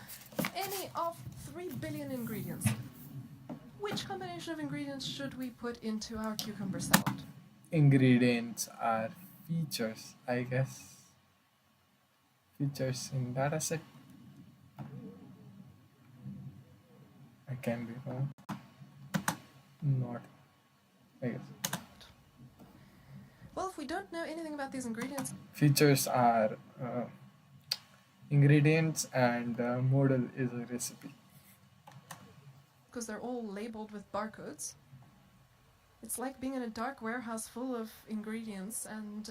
any of 3 billion ingredients in. Which combination of ingredients should we put into our cucumber salad? Ingredients are features, I guess. Features in dataset. I can be wrong. Not, I guess. Well, if we don't know anything about these ingredients, Features are ingredients, and model is a recipe. because they're all labeled with barcodes, it's like being in a dark warehouse full of ingredients, and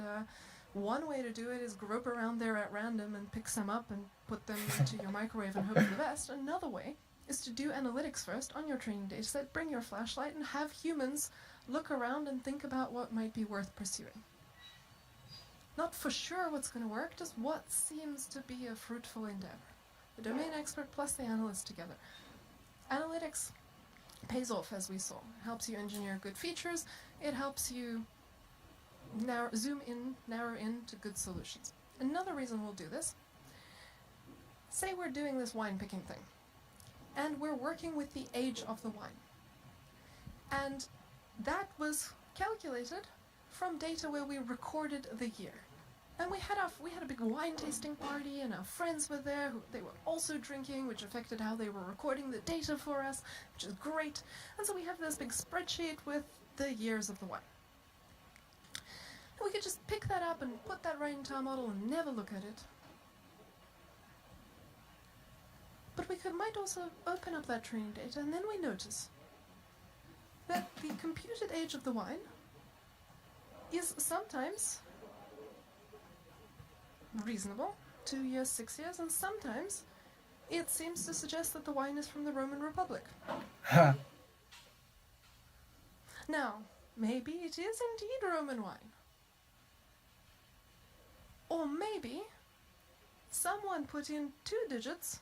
one way to do it is grope around there at random and pick some up and put them into your microwave and hope for the best. Another way is to do analytics first on your training dataset, bring your flashlight, and have humans look around and think about what might be worth pursuing. Not for sure what's going to work, just what seems to be a fruitful endeavor. The domain expert plus the analyst together. Analytics pays off, as we saw. It helps you engineer good features. It helps you narrow in to good solutions. Another reason we'll do this, say we're doing this wine picking thing, and we're working with the age of the wine. And that was calculated from data where we recorded the year. And we had a big wine tasting party, and our friends were there. They were also drinking, which affected how they were recording the data for us, which is great. And so we have this big spreadsheet with the years of the wine. And we could just pick that up and put that right into our model and never look at it. But we might also open up that training data, and then we notice that the computed age of the wine is sometimes reasonable, 2 years, 6 years, and sometimes it seems to suggest that the wine is from the Roman Republic. Now, maybe it is indeed Roman wine. Or maybe someone put in 2 digits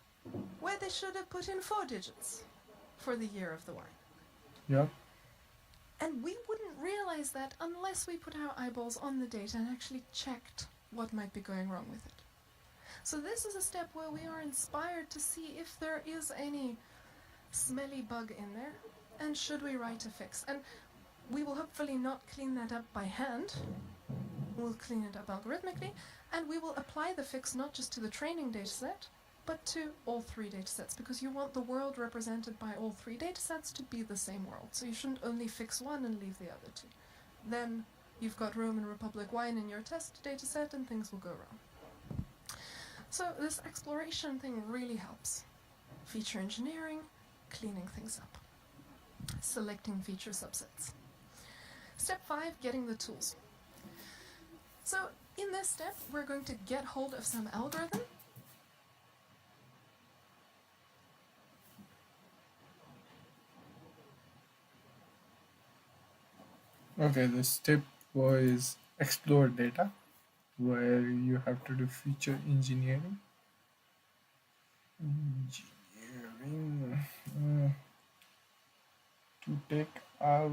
where they should have put in 4 digits for the year of the wine. Yeah. And we wouldn't realize that unless we put our eyeballs on the data and actually checked what might be going wrong with it. So this is a step where we are inspired to see if there is any smelly bug in there, and should we write a fix. And we will hopefully not clean that up by hand. We'll clean it up algorithmically, and we will apply the fix not just to the training dataset, but to all 3 datasets, because you want the world represented by all 3 datasets to be the same world. So you shouldn't only fix one and leave the other 2. Then you've got Roman Republic wine in your test dataset, and things will go wrong. So this exploration thing really helps. Feature engineering, cleaning things up, selecting feature subsets. Step 5, getting the tools. So in this step, we're going to get hold of some algorithm. Okay, the step was explore data, where you have to do feature engineering. To take out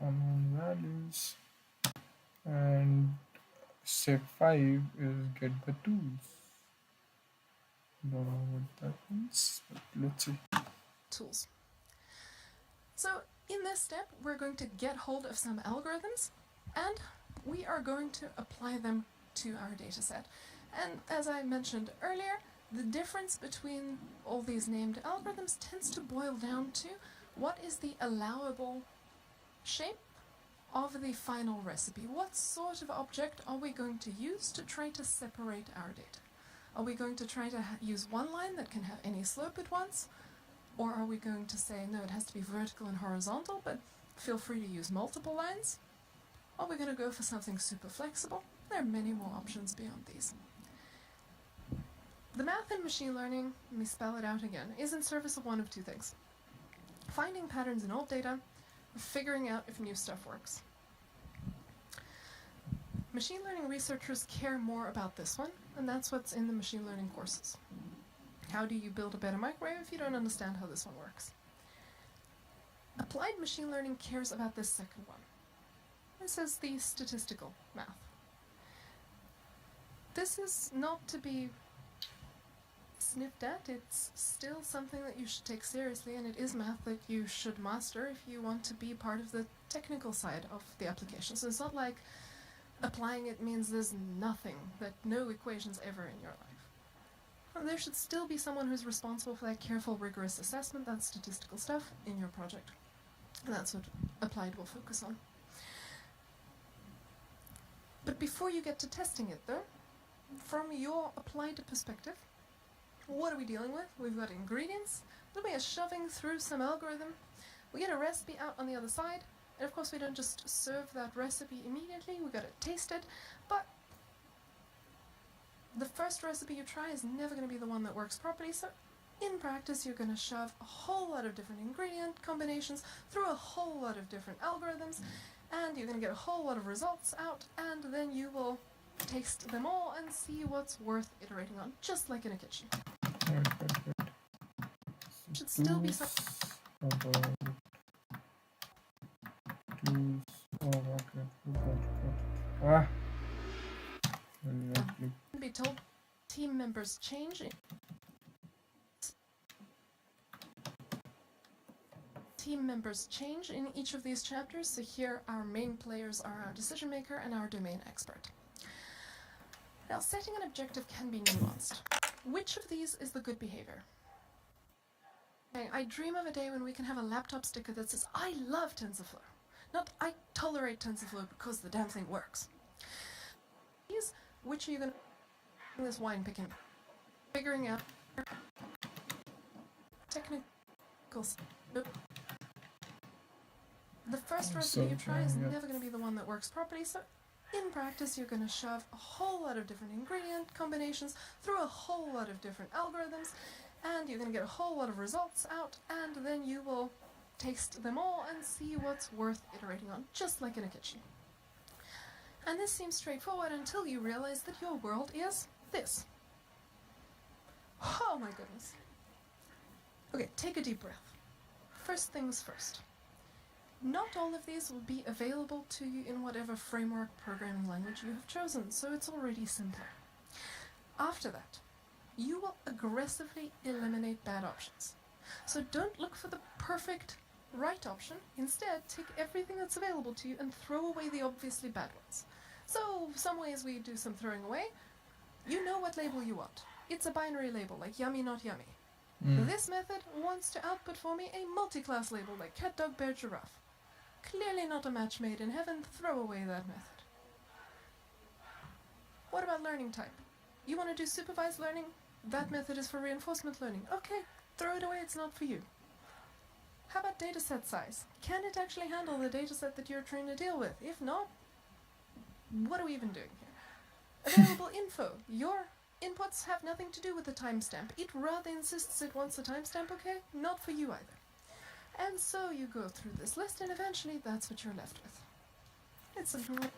unknown values. And step 5 is get the tools. Don't know what that means, but let's see. Tools. So in this step, we're going to get hold of some algorithms, and we are going to apply them to our dataset. And as I mentioned earlier, the difference between all these named algorithms tends to boil down to what is the allowable shape of the final recipe. What sort of object are we going to use to try to separate our data? Are we going to try to use one line that can have any slope it wants? Or are we going to say, no, it has to be vertical and horizontal, but feel free to use multiple lines? Are we going to go for something super flexible? There are many more options beyond these. The math in machine learning, let me spell it out again, is in service of one of two things. Finding patterns in old data, or figuring out if new stuff works. Machine learning researchers care more about this one, and that's what's in the machine learning courses. How do you build a better microwave if you don't understand how this one works? Applied machine learning cares about this second one. This is the statistical math. This is not to be sniffed at, it's still something that you should take seriously, and it is math that you should master if you want to be part of the technical side of the application. So it's not like applying it means there's nothing, that no equations ever in your life. There should still be someone who's responsible for that careful, rigorous assessment, that statistical stuff, in your project. And that's what Applied will focus on. But before you get to testing it, though, from your applied perspective, what are we dealing with? We've got ingredients, then we are shoving through some algorithm, we get a recipe out on the other side, and of course we don't just serve that recipe immediately, we've got to taste it, but the first recipe you try is never going to be the one that works properly, so in practice you're going to shove a whole lot of different ingredient combinations through a whole lot of different algorithms, and you're going to get a whole lot of results out, and then you will taste them all and see what's worth iterating on, just like in a kitchen. Wait. Should still be some tools. Oh, okay. Be told team members change. Team members change in each of these chapters, so here our main players are our decision maker and our domain expert. Now, setting an objective can be nuanced. Which of these is the good behavior? I dream of a day when we can have a laptop sticker that says, I love TensorFlow, not I tolerate TensorFlow because the damn thing works. Which are you going to this wine picking? Figuring out technical. The first recipe you try is never going to be the one that works properly, so in practice you're going to shove a whole lot of different ingredient combinations through a whole lot of different algorithms, and you're going to get a whole lot of results out, and then you will taste them all and see what's worth iterating on, just like in a kitchen. And this seems straightforward until you realize that your world is this. Oh my goodness. Okay, take a deep breath. First things first. Not all of these will be available to you in whatever framework programming language you have chosen, so it's already simpler. After that, you will aggressively eliminate bad options. So don't look for the perfect right option. Instead, take everything that's available to you and throw away the obviously bad ones. So some ways we do some throwing away. You know what label you want. It's a binary label, like yummy, not yummy. This method wants to output for me a multi-class label, like cat, dog, bear, giraffe. Clearly not a match made in heaven, throw away that method. What about learning type? You want to do supervised learning? That method is for reinforcement learning. Okay, Throw it away, it's not for you. How about dataset size? Can it actually handle the dataset that you're trying to deal with? If not, what are we even doing here? Available info. Your inputs have nothing to do with the timestamp. It rather insists it wants a timestamp, okay? Not for you either. And so you go through this list, and eventually that's what you're left with. It's a great...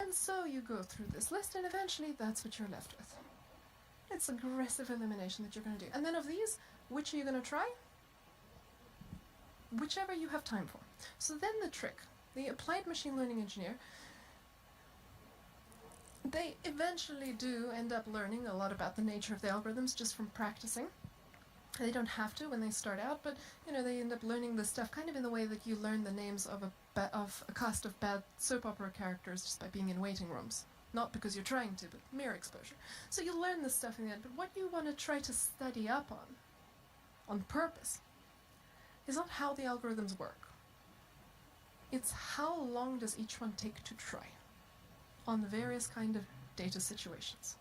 And so you go through this list, and eventually that's what you're left with. It's aggressive elimination that you're going to do. And then of these, which are you going to try? Whichever you have time for. So then the trick, the applied machine learning engineer, they eventually do end up learning a lot about the nature of the algorithms just from practicing. They don't have to when they start out, but they end up learning this stuff kind of in the way that you learn the names of a cast of bad soap opera characters just by being in waiting rooms. Not because you're trying to, but mere exposure. So you learn this stuff in the end, but what you want to try to study up on purpose, is not how the algorithms work. It's how long does each one take to try on the various kind of data situations.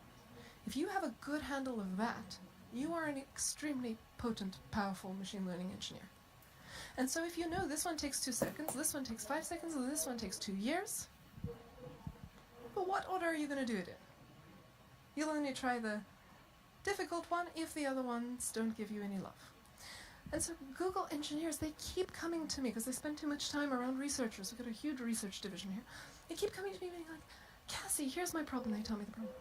If you have a good handle of that, you are an extremely potent, powerful machine learning engineer. And so if you know this one takes 2 seconds, this one takes 5 seconds, and this one takes 2 years, well, what order are you going to do it in? You'll only try the difficult one if the other ones don't give you any love. And so Google engineers, they keep coming to me because they spend too much time around researchers. We've got a huge research division here. They keep coming to me being like, Cassie, here's my problem. They tell me the problem.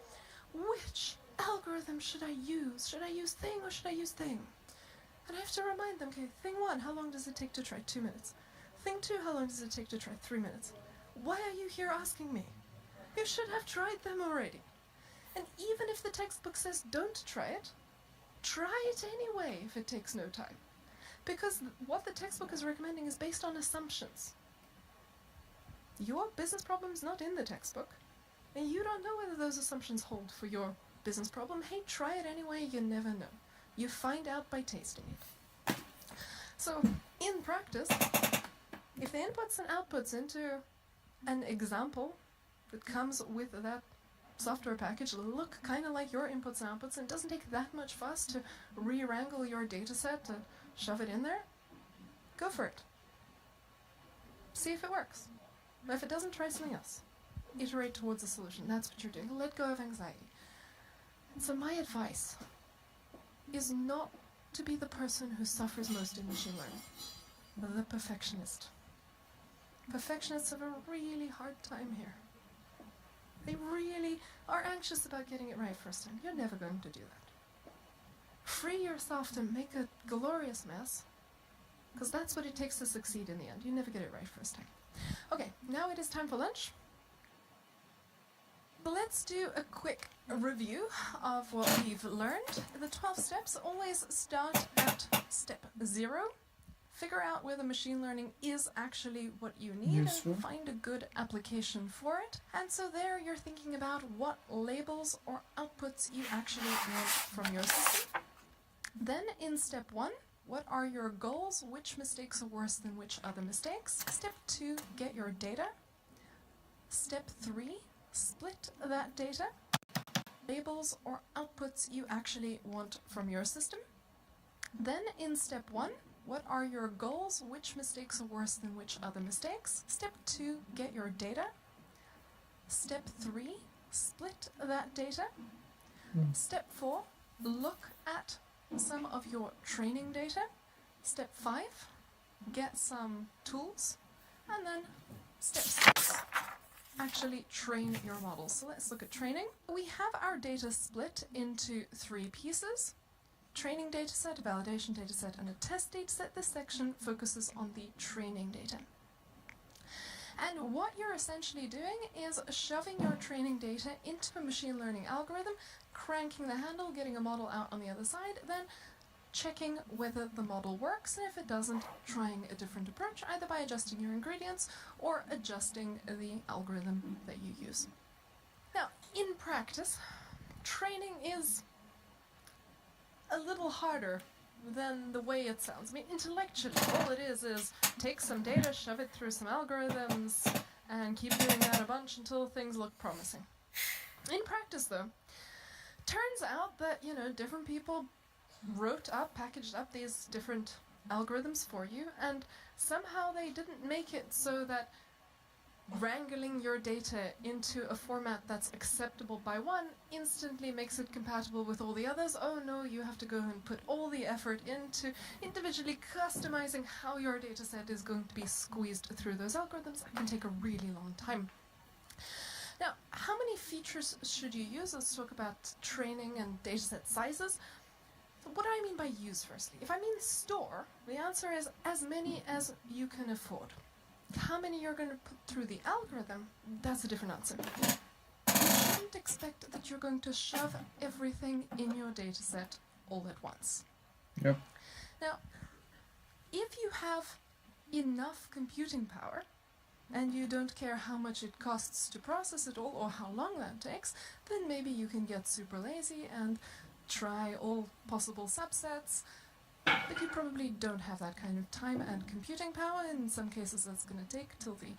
Which algorithm should I use? Should I use thing or should I use thing? And I have to remind them, okay, thing 1, how long does it take to try? 2 minutes. Thing 2, how long does it take to try? 3 minutes. Why are you here asking me? You should have tried them already. And even if the textbook says don't try it anyway if it takes no time. Because what the textbook is recommending is based on assumptions. Your business problem is not in the textbook, and you don't know whether those assumptions hold for your business problem. Hey, try it anyway, you never know. You find out by tasting it. So, in practice, if the inputs and outputs into an example that comes with that software package look kind of like your inputs and outputs, and it doesn't take that much fuss to re-wrangle your data set to shove it in there, go for it. See if it works. But if it doesn't, try something else. Iterate towards a solution. That's what you're doing. Let go of anxiety. And so my advice is not to be the person who suffers most in machine learning, but the perfectionist. Perfectionists have a really hard time here. They really are anxious about getting it right first time. You're never going to do that. Free yourself to make a glorious mess, because that's what it takes to succeed in the end. You never get it right first time. Okay, now it is time for lunch. Let's do a quick review of what we've learned. The 12 steps always start at step 0. Figure out whether machine learning is actually what you need and find a good application for it. And so there you're thinking about what labels or outputs you actually want from your system. Then in step 1, what are your goals? Which mistakes are worse than which other mistakes? Step 2, get your data. Step 3, split that data. Labels or outputs you actually want from your system. Then in step 1, what are your goals? Which mistakes are worse than which other mistakes? Step 2, get your data. Step 3, split that data. Step 4, look at some of your training data. Step 5, get some tools. And then step 6, actually train your models. So let's look at training. We have our data split into 3 pieces. training dataset, a validation dataset, and a test dataset. This section focuses on the training data. And what you're essentially doing is shoving your training data into a machine learning algorithm, cranking the handle, getting a model out on the other side, then checking whether the model works, and if it doesn't, trying a different approach, either by adjusting your ingredients or adjusting the algorithm that you use. Now, in practice, training is a little harder than the way it sounds. I mean, intellectually, all it is take some data, shove it through some algorithms, and keep doing that a bunch until things look promising. In practice, though, turns out that, different people packaged up these different algorithms for you, and somehow they didn't make it so that wrangling your data into a format that's acceptable by one instantly makes it compatible with all the others. Oh no, you have to go and put all the effort into individually customizing how your dataset is going to be squeezed through those algorithms. That can take a really long time. Now, how many features should you use? Let's talk about training and dataset sizes. So what do I mean by use, firstly? If I mean store, the answer is as many as you can afford. How many you're going to put through the algorithm, that's a different answer. You shouldn't expect that you're going to shove everything in your dataset all at once. Yep. Now, if you have enough computing power, and you don't care how much it costs to process it all or how long that takes, then maybe you can get super lazy and try all possible subsets. But you probably don't have that kind of time and computing power. In some cases that's going to take till the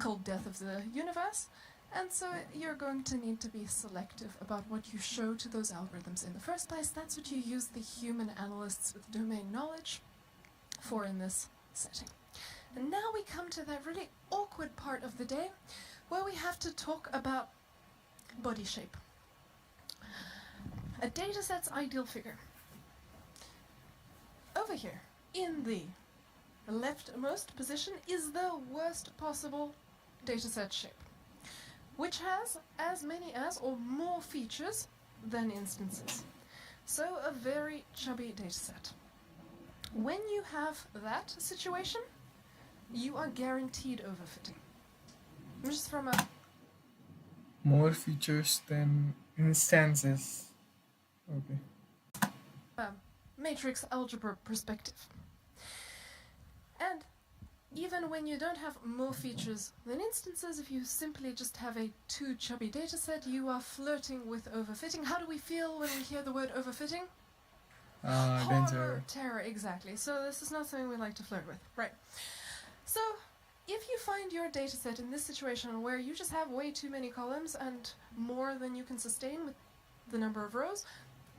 cold death of the universe. And so you're going to need to be selective about what you show to those algorithms in the first place. That's what you use the human analysts with domain knowledge for in this setting. And now we come to that really awkward part of the day where we have to talk about body shape. A dataset's ideal figure. Over here, in the leftmost position, is the worst possible dataset shape, which has as many as or more features than instances. So a very chubby dataset. When you have that situation, you are guaranteed overfitting. Just from a More features than instances. Okay. matrix algebra perspective. And even when you don't have more features than instances, if you simply just have a too chubby dataset, you are flirting with overfitting. How do we feel when we hear the word overfitting? Danger. Horror, terror, exactly. So this is not something we like to flirt with. Right. So if you find your dataset in this situation where you just have way too many columns and more than you can sustain with the number of rows,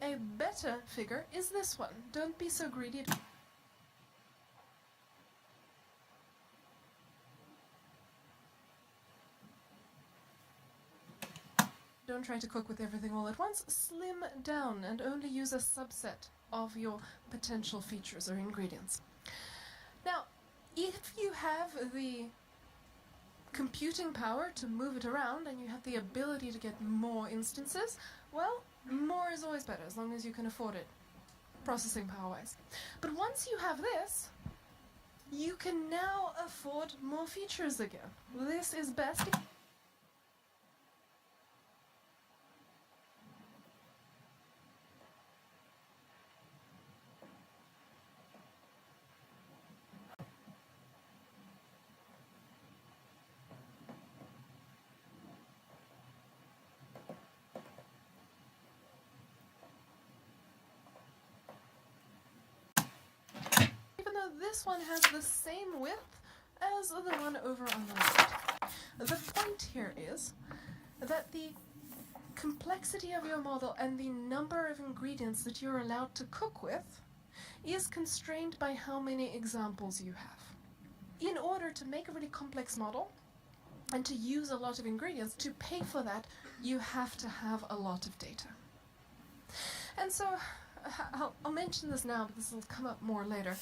a better figure is this one. Don't be so greedy. Don't try to cook with everything all at once. Slim down and only use a subset of your potential features or ingredients. Now, if you have the computing power to move it around and you have the ability to get more instances, well, more is always better as long as you can afford it, processing power-wise. But once you have this, you can now afford more features again. This is best. Even though this one has the same width as the one over on the right. The point here is that the complexity of your model and the number of ingredients that you're allowed to cook with is constrained by how many examples you have. In order to make a really complex model and to use a lot of ingredients, to pay for that, you have to have a lot of data. And so, I'll mention this now, but this will come up more later.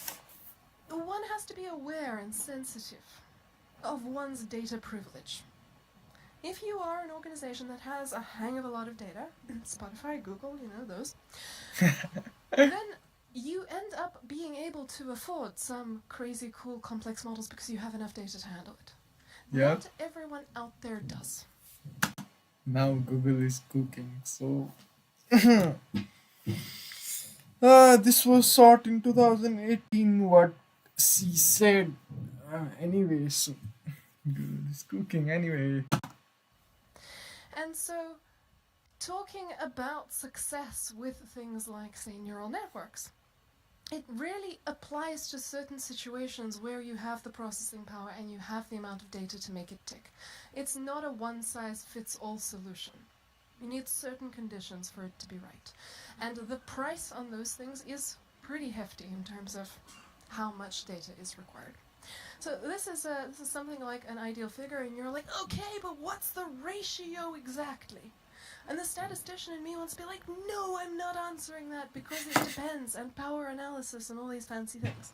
One has to be aware and sensitive of one's data privilege. If you are an organization that has a hang of a lot of data, Spotify, Google, those, then you end up being able to afford some crazy cool complex models because you have enough data to handle it. Yep. Not everyone out there does. Now Google is cooking. So this was sought in 2018. What she said. Anyway, so Google is cooking anyway. And so, talking about success with things like, say, neural networks, it really applies to certain situations where you have the processing power and you have the amount of data to make it tick. It's not a one-size-fits-all solution. You need certain conditions for it to be right. And the price on those things is pretty hefty in terms of how much data is required. So this is something like an ideal figure, and you're like, okay, but what's the ratio exactly? And the statistician in me wants to be like, no, I'm not answering that because it depends, and power analysis and all these fancy things.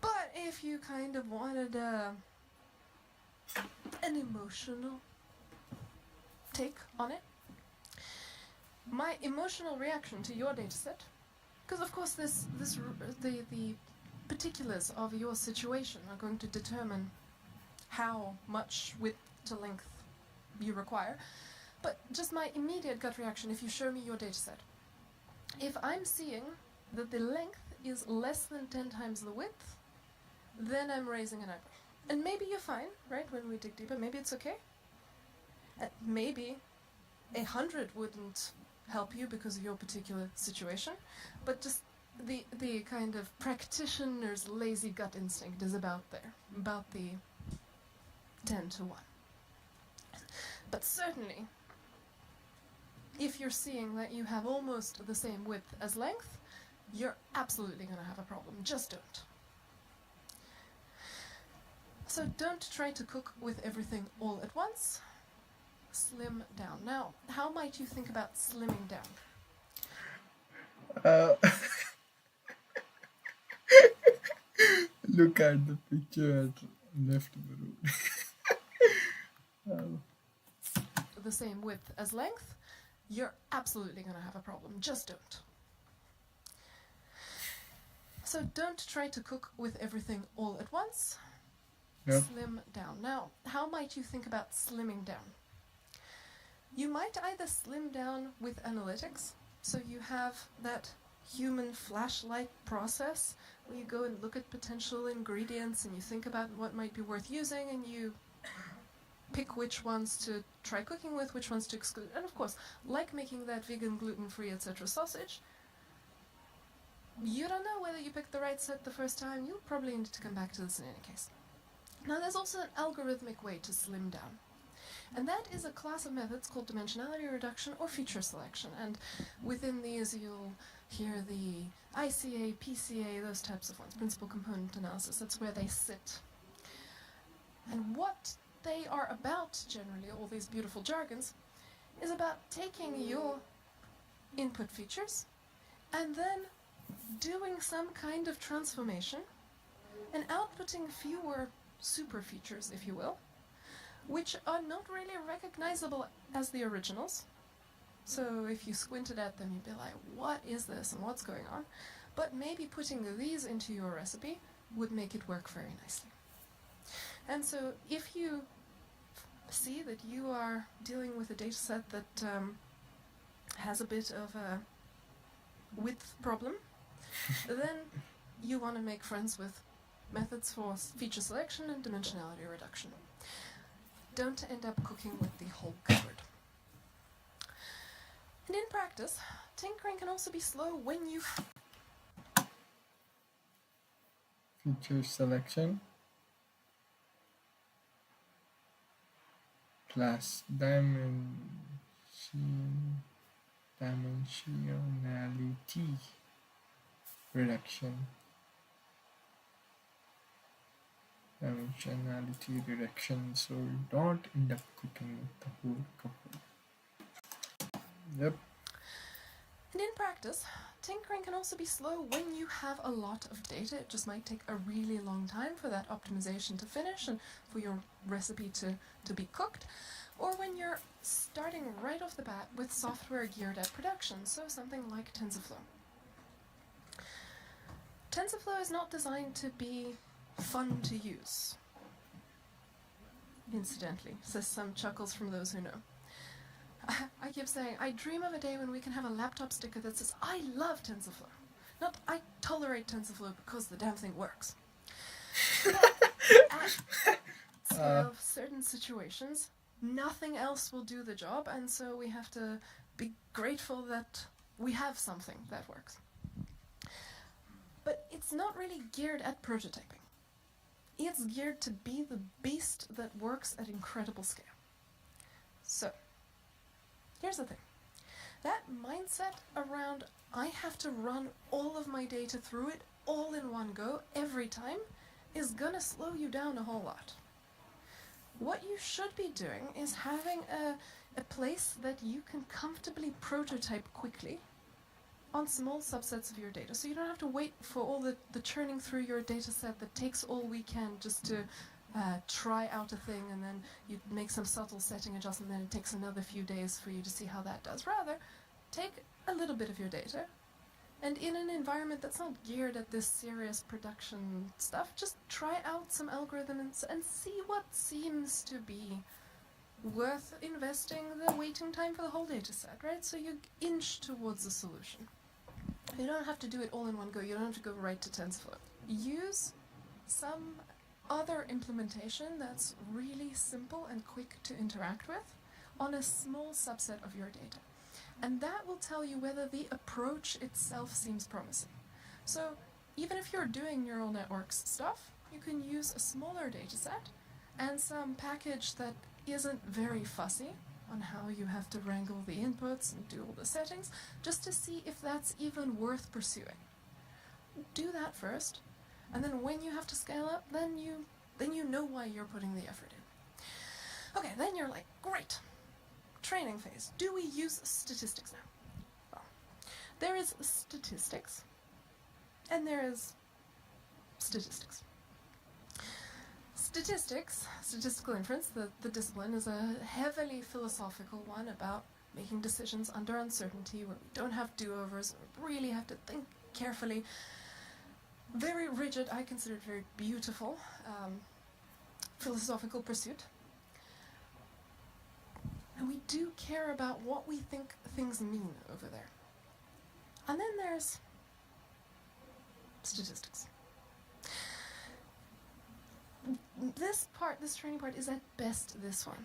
But if you kind of wanted an emotional take on it, my emotional reaction to your dataset, because of course the particulars of your situation are going to determine how much width to length you require. But just my immediate gut reaction, if you show me your dataset, if I'm seeing that the length is less than 10 times the width, then I'm raising an eyebrow. And maybe you're fine, right, when we dig deeper, maybe it's okay. Maybe 100 wouldn't help you because of your particular situation, but just the kind of practitioner's lazy gut instinct is about there, about the 10 to 1. But certainly, if you're seeing that you have almost the same width as length, you're absolutely going to have a problem. Just don't. So don't try to cook with everything all at once. Slim down. Now, how might you think about slimming down? Uh, Look at the picture at left of the road. The same width as length, you're absolutely going to have a problem. Just don't. So don't try to cook with everything all at once. Yep. Slim down. Now, how might you think about slimming down? You might either slim down with analytics, so you have that human flashlight process where you go and look at potential ingredients and you think about what might be worth using and you pick which ones to try cooking with, which ones to exclude. And of course, like making that vegan, gluten-free, etc. sausage, you don't know whether you picked the right set the first time. You'll probably need to come back to this in any case. Now, there's also an algorithmic way to slim down. And that is a class of methods called dimensionality reduction or feature selection. And within these, you'll hear the ICA, PCA, those types of ones, principal component analysis. That's where they sit. And what they are about, generally, all these beautiful jargons, is about taking your input features and then doing some kind of transformation and outputting fewer super features, if you will, which are not really recognizable as the originals. So if you squinted at them, you'd be like, what is this and what's going on? But maybe putting these into your recipe would make it work very nicely. And so if you see that you are dealing with a data set that has a bit of a width problem, then you want to make friends with methods for feature selection and dimensionality reduction. Don't end up cooking with the whole cupboard. And in practice, tinkering can also be slow when you Feature selection. Class dimensionality reduction. Dimensionality reduction, so you don't end up cooking with the whole couple. Yep. And in practice, tinkering can also be slow when you have a lot of data. It just might take a really long time for that optimization to finish and for your recipe to be cooked. Or when you're starting right off the bat with software geared at production, so something like TensorFlow. TensorFlow is not designed to be fun to use. Incidentally, says some chuckles from those who know. I keep saying, I dream of a day when we can have a laptop sticker that says, I love TensorFlow. Not, I tolerate TensorFlow because the damn thing works. At scale of certain situations, nothing else will do the job, and so we have to be grateful that we have something that works. But it's not really geared at prototyping. It's geared to be the beast that works at incredible scale. So, here's the thing. That mindset around I have to run all of my data through it all in one go every time is gonna slow you down a whole lot. What you should be doing is having a place that you can comfortably prototype quickly on small subsets of your data. So you don't have to wait for all the churning through your data set that takes all weekend just to try out a thing, and then you make some subtle setting adjustment, and then it takes another few days for you to see how that does. Rather, take a little bit of your data, and in an environment that's not geared at this serious production stuff, just try out some algorithms and see what seems to be worth investing the waiting time for the whole data set, right? So you inch towards a solution. You don't have to do it all in one go. You don't have to go right to TensorFlow. Use some other implementation that's really simple and quick to interact with on a small subset of your data. And that will tell you whether the approach itself seems promising. So even if you're doing neural networks stuff, you can use a smaller data set and some package that isn't very fussy on how you have to wrangle the inputs and do all the settings, just to see if that's even worth pursuing. Do that first, and then when you have to scale up, then you know why you're putting the effort in. Okay, then you're like, great, training phase. Do we use statistics now? Well, there is statistics, and there is statistics. Statistical inference, the discipline, is a heavily philosophical one about making decisions under uncertainty, where we don't have do-overs, we really have to think carefully. Very rigid, I consider it very beautiful philosophical pursuit. And we do care about what we think things mean over there. And then there's statistics. This training part is at best this one,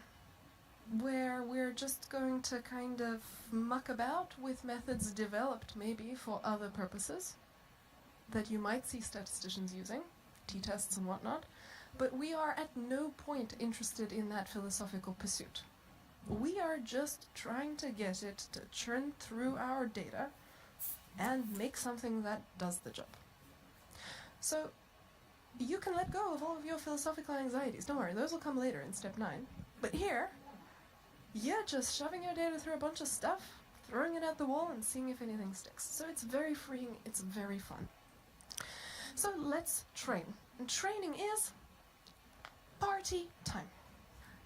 where we're just going to kind of muck about with methods developed maybe for other purposes that you might see statisticians using, t-tests and whatnot, but we are at no point interested in that philosophical pursuit. We are just trying to get it to churn through our data and make something that does the job. So you can let go of all of your philosophical anxieties. Don't worry, those will come later in step 9. But here, you're just shoving your data through a bunch of stuff, throwing it at the wall and seeing if anything sticks. So it's very freeing, it's very fun. So let's train. And training is party time.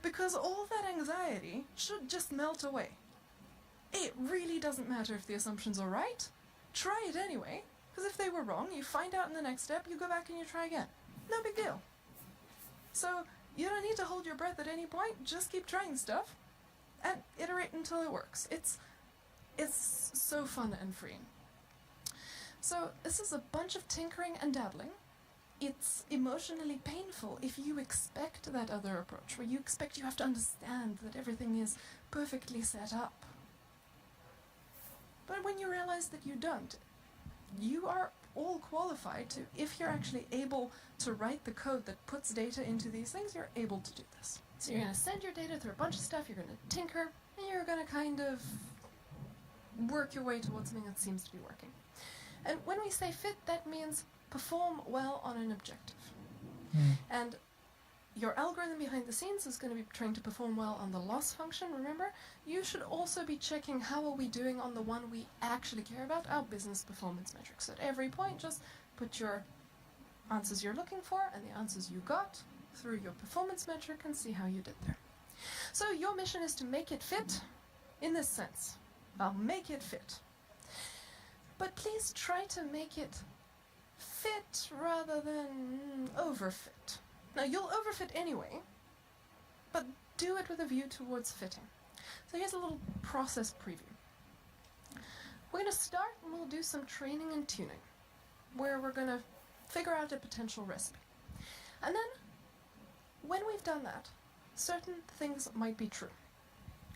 Because all that anxiety should just melt away. It really doesn't matter if the assumptions are right. Try it anyway. Because if they were wrong, you find out in the next step, you go back and you try again. No big deal. So you don't need to hold your breath at any point, just keep trying stuff and iterate until it works. It's so fun and freeing. So this is a bunch of tinkering and dabbling. It's emotionally painful if you expect that other approach, where you expect you have to understand that everything is perfectly set up. But when you realize that you don't, you are all qualified to, if you're actually able to write the code that puts data into these things, you're able to do this. So you're going to send your data through a bunch of stuff, you're going to tinker, and you're going to kind of work your way towards something that seems to be working. And when we say fit, that means perform well on an objective. And your algorithm behind the scenes is going to be trying to perform well on the loss function, remember? You should also be checking how are we doing on the one we actually care about, our business performance metrics. At every point, just put your answers you're looking for and the answers you got through your performance metric and see how you did there. So your mission is to make it fit in this sense. I'll make it fit. But please try to make it fit rather than overfit. Now, you'll overfit anyway, but do it with a view towards fitting. So here's a little process preview. We're going to start and we'll do some training and tuning, where we're going to figure out a potential recipe. And then, when we've done that, certain things might be true.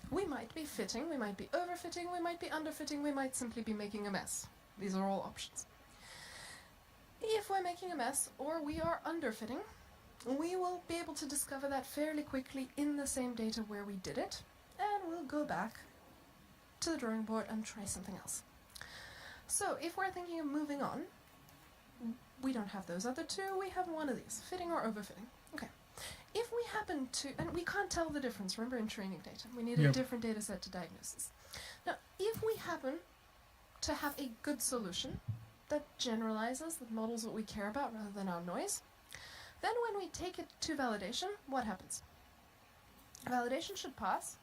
We might be fitting, we might be overfitting, we might be underfitting, we might simply be making a mess. These are all options. If we're making a mess or we are underfitting, we will be able to discover that fairly quickly in the same data where we did it, and we'll go back to the drawing board and try something else. So if we're thinking of moving on, we don't have those other two, we have one of these, fitting or overfitting. Okay. If we happen to, and we can't tell the difference, remember, in training data, we need a different data set to diagnosis. Now, if we happen to have a good solution that generalizes, that models what we care about rather than our noise, then when we take it to validation, what happens? Validation should pass,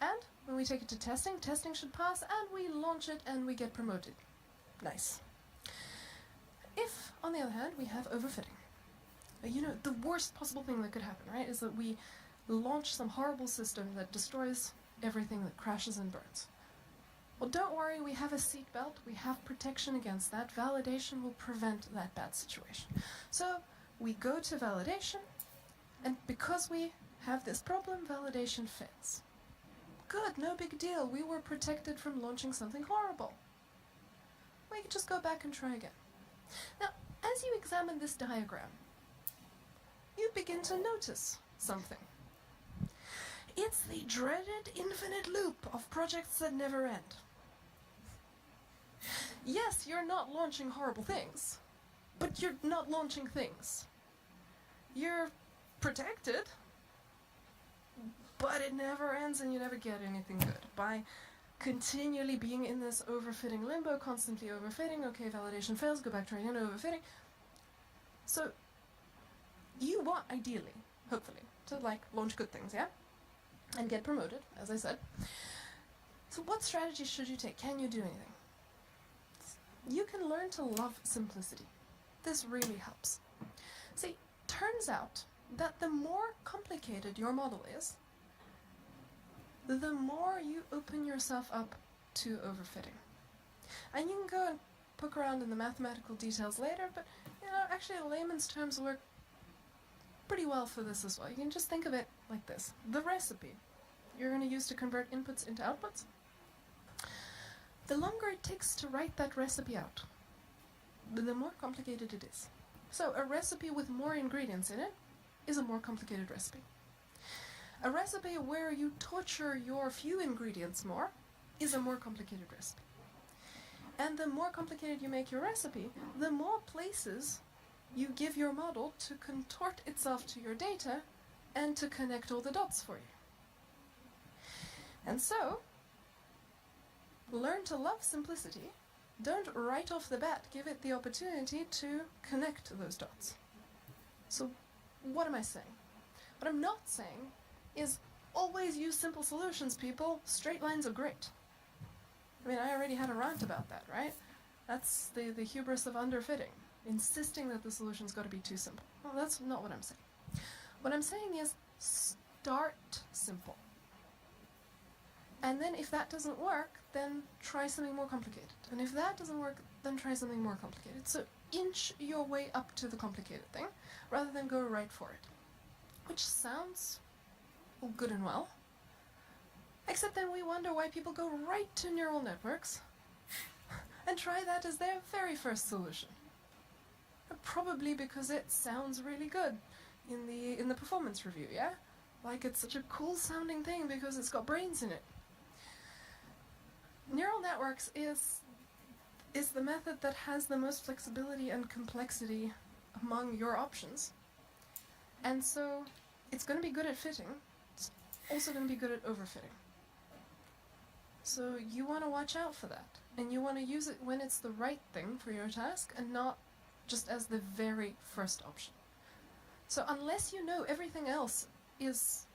and when we take it to testing, testing should pass, and we launch it and we get promoted. Nice. If, on the other hand, we have overfitting, you know, the worst possible thing that could happen, right, is that we launch some horrible system that destroys everything, that crashes and burns. Well, don't worry, we have a seatbelt, we have protection against that. Validation will prevent that bad situation. So, we go to validation, and because we have this problem, validation fits. Good, no big deal, we were protected from launching something horrible. We can just go back and try again. Now, as you examine this diagram, you begin to notice something. It's the dreaded infinite loop of projects that never end. Yes, you're not launching horrible things, but you're not launching things. You're protected, but it never ends and you never get anything good. By continually being in this overfitting limbo, constantly overfitting, okay, validation fails, go back, try again, overfitting. So, you want, ideally, hopefully, to launch good things, yeah? And get promoted, as I said. So what strategy should you take? Can you do anything? You can learn to love simplicity. This really helps. See, turns out that the more complicated your model is, the more you open yourself up to overfitting. And you can go and poke around in the mathematical details later, but, you know, actually layman's terms work pretty well for this as well. You can just think of it like this. The recipe you're going to use to convert inputs into outputs, the longer it takes to write that recipe out, the more complicated it is. So a recipe with more ingredients in it is a more complicated recipe. A recipe where you torture your few ingredients more is a more complicated recipe. And the more complicated you make your recipe, the more places you give your model to contort itself to your data and to connect all the dots for you. And so, learn to love simplicity. Don't right off the bat give it the opportunity to connect those dots. So, what am I saying? What I'm not saying is always use simple solutions, people. Straight lines are great. I mean, I already had a rant about that, right? That's the hubris of underfitting. Insisting that the solution's got to be too simple. Well, that's not what I'm saying. What I'm saying is start simple. And then if that doesn't work, then try something more complicated. And if that doesn't work, then try something more complicated. So inch your way up to the complicated thing, rather than go right for it. Which sounds good and well. Except then we wonder why people go right to neural networks and try that as their very first solution. Probably because it sounds really good in the performance review, yeah? Like it's such a cool sounding thing because it's got brains in it. Neural networks is the method that has the most flexibility and complexity among your options. And so it's going to be good at fitting. It's also going to be good at overfitting. So you want to watch out for that. And you want to use it when it's the right thing for your task and not just as the very first option. So unless you know everything else is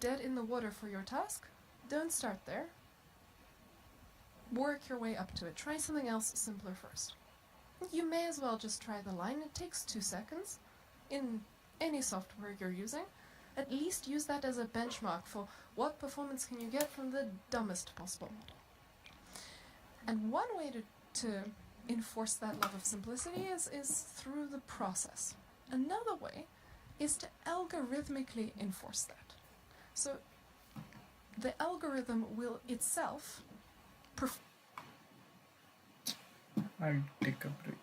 dead in the water for your task, don't start there. Work your way up to it. Try something else simpler first. You may as well just try the line. It takes 2 seconds in any software you're using. At least use that as a benchmark for what performance can you get from the dumbest possible model. And one way to enforce that love of simplicity is through the process. Another way is to algorithmically enforce that. So the algorithm will itself I'll take a break.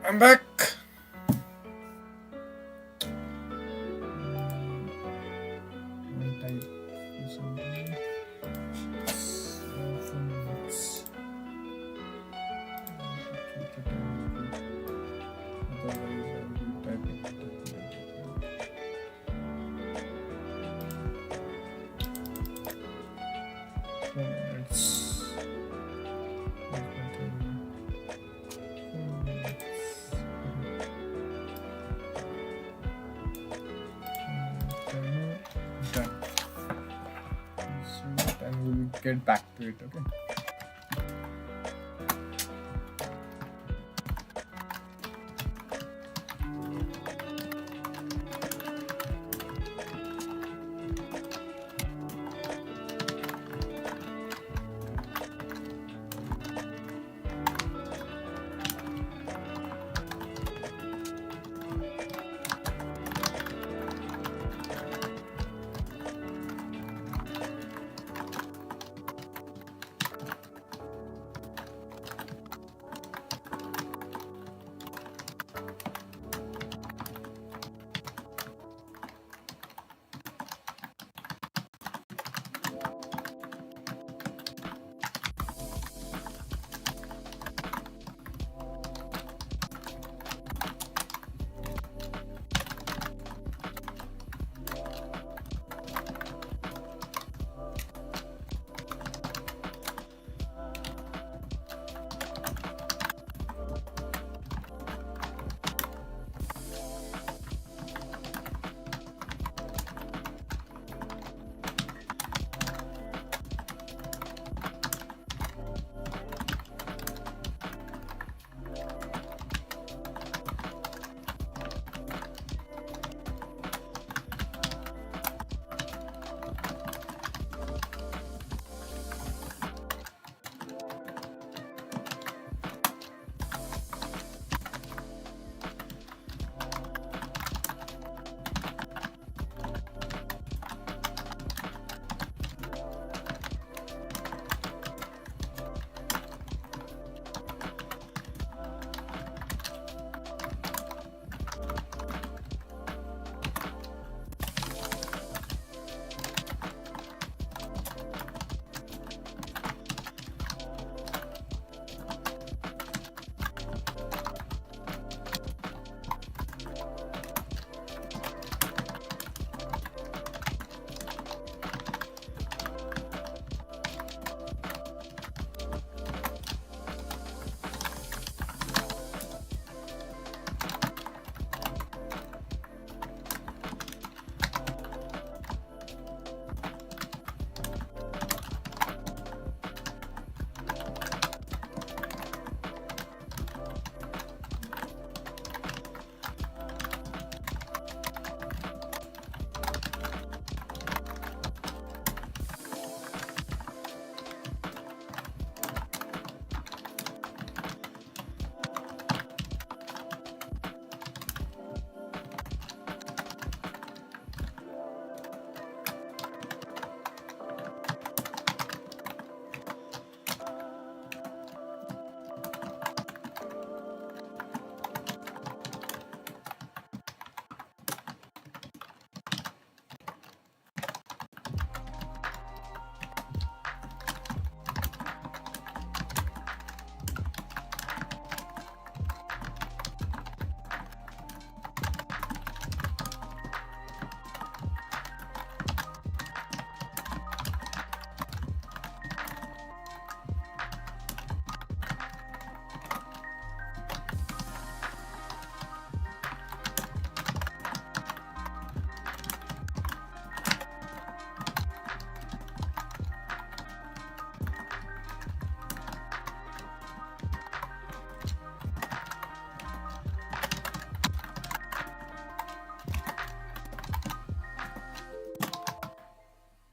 I'm back. I'll type something. Let's keep the time good. Otherwise, I'll be typing it. Let's. Done. So, and we'll get back to it. Okay.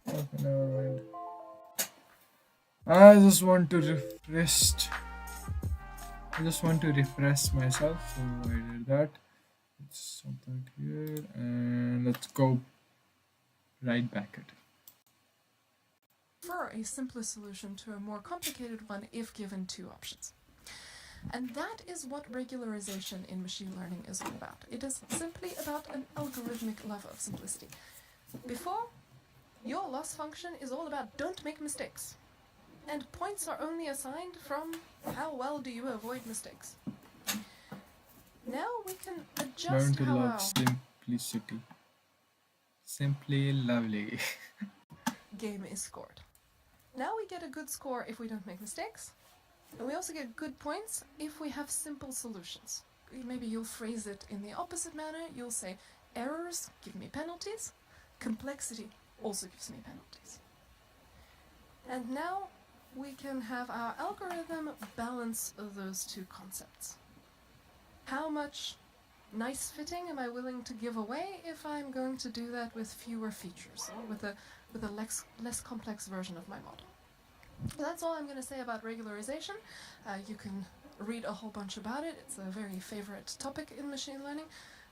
Okay, never mind. I just want to refresh. I just want to refresh myself, so I did that. Let's stop that here and let's go right back at it. Prefer a simpler solution to a more complicated one if given two options. And that is what regularization in machine learning is all about. It is simply about an algorithmic level of simplicity. Before, your loss function is all about don't make mistakes. And points are only assigned from how well do you avoid mistakes. Now we can Learn adjust to how love our simplicity. Simply lovely. game is scored. Now we get a good score if we don't make mistakes, and we also get good points if we have simple solutions. Maybe you'll phrase it in the opposite manner. You'll say, errors give me penalties, complexity also gives me penalties. And now we can have our algorithm balance those two concepts. How much nice fitting am I willing to give away if I'm going to do that with fewer features, or with a less complex version of my model? So that's all I'm going to say about regularization. You can read a whole bunch about it. It's a very favorite topic in machine learning,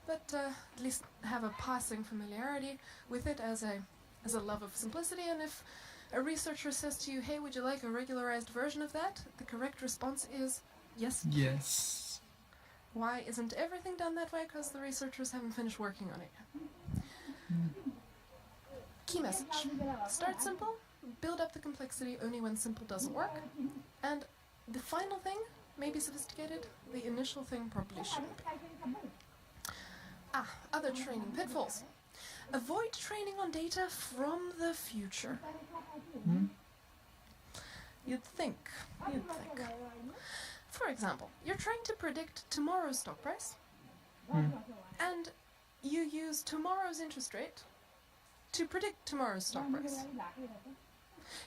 but at least have a passing familiarity with it as a love of simplicity. And if a researcher says to you, hey, would you like a regularized version of that? The correct response is yes. Yes. Why isn't everything done that way? Because the researchers haven't finished working on it yet. Key message. Start simple, build up the complexity only when simple doesn't work. And the final thing may be sophisticated, the initial thing probably shouldn't be. Other training pitfalls. Avoid training on data from the future. You'd think. For example, you're trying to predict tomorrow's stock price, and you use tomorrow's interest rate to predict tomorrow's stock price.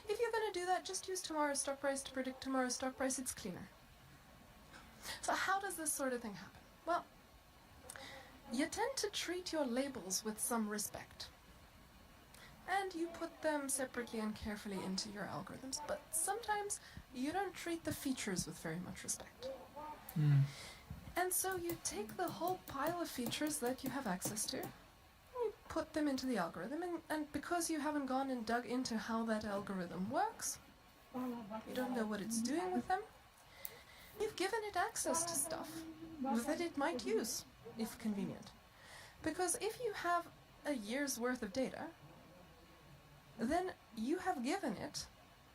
If you're going to do that, just use tomorrow's stock price to predict tomorrow's stock price. It's cleaner. So how does this sort of thing happen? Well, you tend to treat your labels with some respect, and you put them separately and carefully into your algorithms, but sometimes you don't treat the features with very much respect. And so you take the whole pile of features that you have access to, you put them into the algorithm, and because you haven't gone and dug into how that algorithm works, you don't know what it's doing with them, you've given it access to stuff that it might use, if convenient. Because if you have a year's worth of data, then you have given it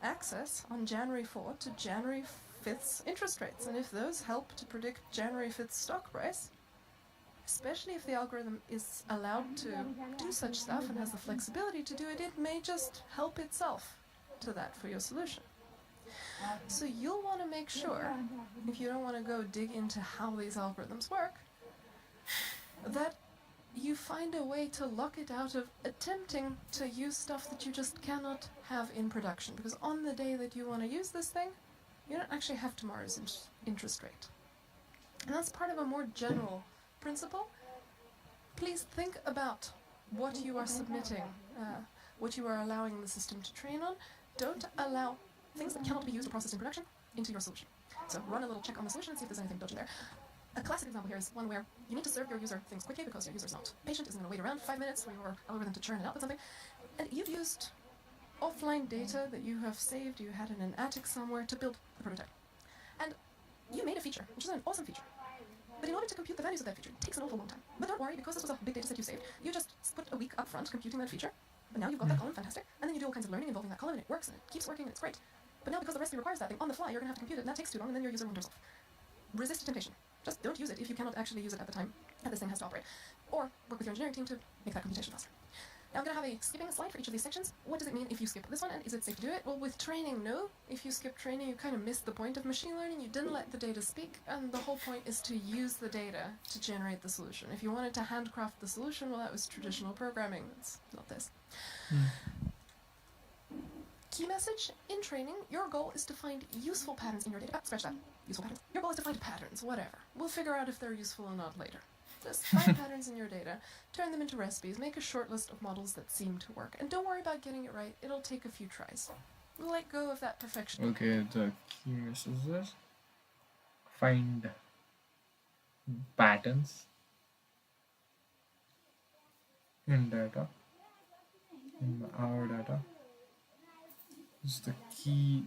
access on January 4th to January 5th's interest rates. And if those help to predict January 5th's stock price, especially if the algorithm is allowed to do such stuff and has the flexibility to do it, it may just help itself to that for your solution. So you'll want to make sure, if you don't want to go dig into how these algorithms work, that you find a way to lock it out of attempting to use stuff that you just cannot have in production. Because on the day that you want to use this thing, you don't actually have tomorrow's interest rate. And that's part of a more general principle. Please think about what you are submitting, what you are allowing the system to train on. Don't allow things that cannot be used or processed in production into your solution. So run a little check on the solution and see if there's anything dodgy there. A classic example here is one where you need to serve your user things quickly because your user's not patient, isn't going to wait around 5 minutes for your algorithm to churn it out with something. And you've used offline data that you have saved, you had in an attic somewhere to build the prototype. And you made a feature, which is an awesome feature. But in order to compute the values of that feature, it takes an awful long time. But don't worry, because this was a big data set you saved, you just put a week up front computing that feature. But now you've got that column, fantastic. And then you do all kinds of learning involving that column, and it works, and it keeps working, and it's great. But now because the recipe requires that thing on the fly, you're going to have to compute it, and that takes too long, and then your user wanders off. Resist temptation. Just don't use it if you cannot actually use it at the time that this thing has to operate. Or work with your engineering team to make that computation faster. Now I'm going to have a skipping slide for each of these sections. What does it mean if you skip this one, and is it safe to do it? Well, with training, no. If you skip training, you kind of missed the point of machine learning. You didn't let the data speak, and the whole point is to use the data to generate the solution. If you wanted to handcraft the solution, well, that was traditional programming. It's not this. Key message, in training, your goal is to find useful patterns in your data. Scratch that. Useful patterns. Your goal is to find patterns, whatever. We'll figure out if they're useful or not later. Just find patterns in your data, turn them into recipes, make a short list of models that seem to work. And don't worry about getting it right, it'll take a few tries. Let go of that perfection. Okay, the key messages. Find patterns in data, in our data. Is the key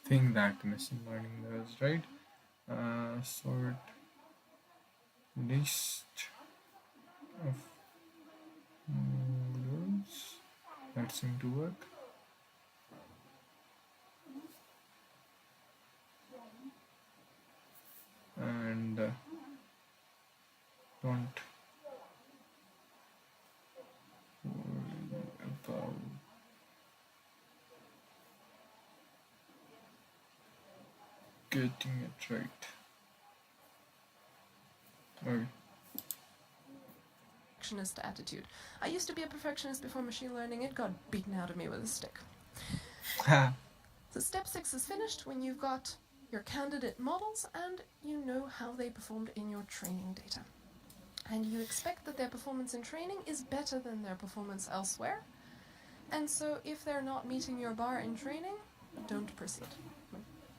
thing that machine learning does, right? Sort list of models. That seem to work. And don't worry about getting it right. Okay. Perfectionist attitude. I used to be a perfectionist before machine learning. It got beaten out of me with a stick. So step 6 is finished when you've got your candidate models and you know how they performed in your training data. And you expect that their performance in training is better than their performance elsewhere. And so if they're not meeting your bar in training, don't proceed.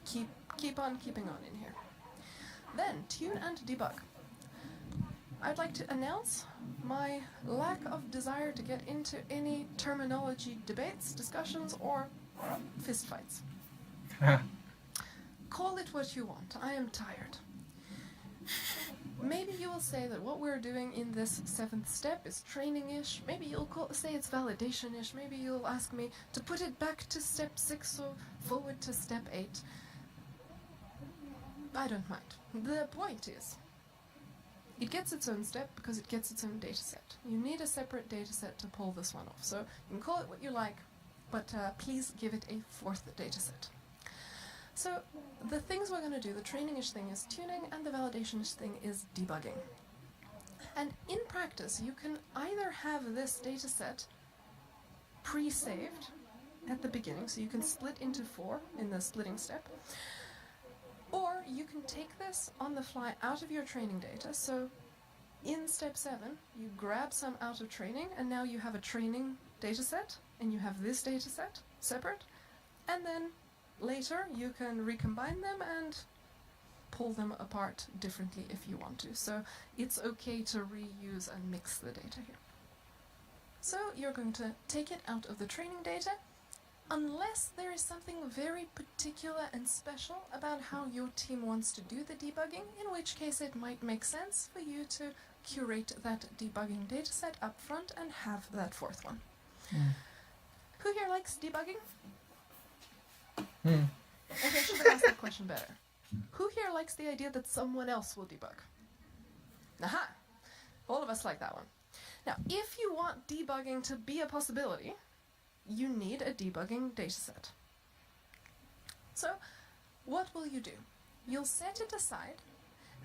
Keep on keeping on in here. Then, tune and debug. I'd like to announce my lack of desire to get into any terminology debates, discussions, or fistfights. Call it what you want. I am tired. Maybe you will say that what we're doing in this 7th step is training-ish. Maybe you'll say it's validation-ish. Maybe you'll ask me to put it back to step 6 or forward to step 8. I don't mind. The point is, it gets its own step because it gets its own dataset. You need a separate dataset to pull this one off. So you can call it what you like, but please give it a 4th dataset. So the things we're going to do, the training-ish thing is tuning and the validation-ish thing is debugging. And in practice, you can either have this dataset pre-saved at the beginning, so you can split into 4 in the splitting step, or you can take this on the fly out of your training data. So in step 7, you grab some out of training, and now you have a training dataset, and you have this dataset separate, and then later you can recombine them and pull them apart differently if you want to. So it's okay to reuse and mix the data here. So you're going to take it out of the training data, unless there is something very particular and special about how your team wants to do the debugging, in which case it might make sense for you to curate that debugging dataset up front and have that 4th one. Who here likes debugging? Okay, I should have asked that question better. Who here likes the idea that someone else will debug? Aha! All of us like that one. Now, if you want debugging to be a possibility, you need a debugging dataset. So, what will you do? You'll set it aside,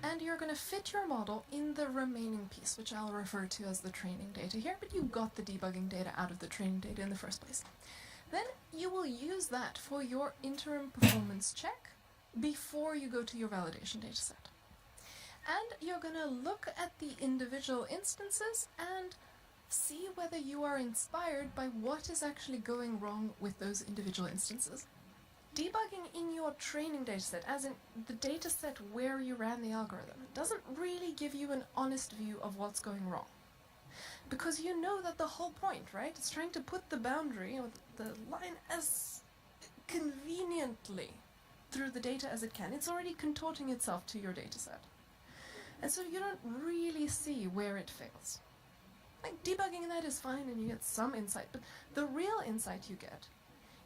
and you're going to fit your model in the remaining piece, which I'll refer to as the training data here, but you got the debugging data out of the training data in the first place. Then you will use that for your interim performance check before you go to your validation dataset. And you're going to look at the individual instances and see whether you are inspired by what is actually going wrong with those individual instances. Debugging in your training dataset, as in the dataset where you ran the algorithm, doesn't really give you an honest view of what's going wrong. Because you know that the whole point, right, is trying to put the boundary or the line as conveniently through the data as it can. It's already contorting itself to your dataset. And so you don't really see where it fails. Like, debugging that is fine and you get some insight, but the real insight you get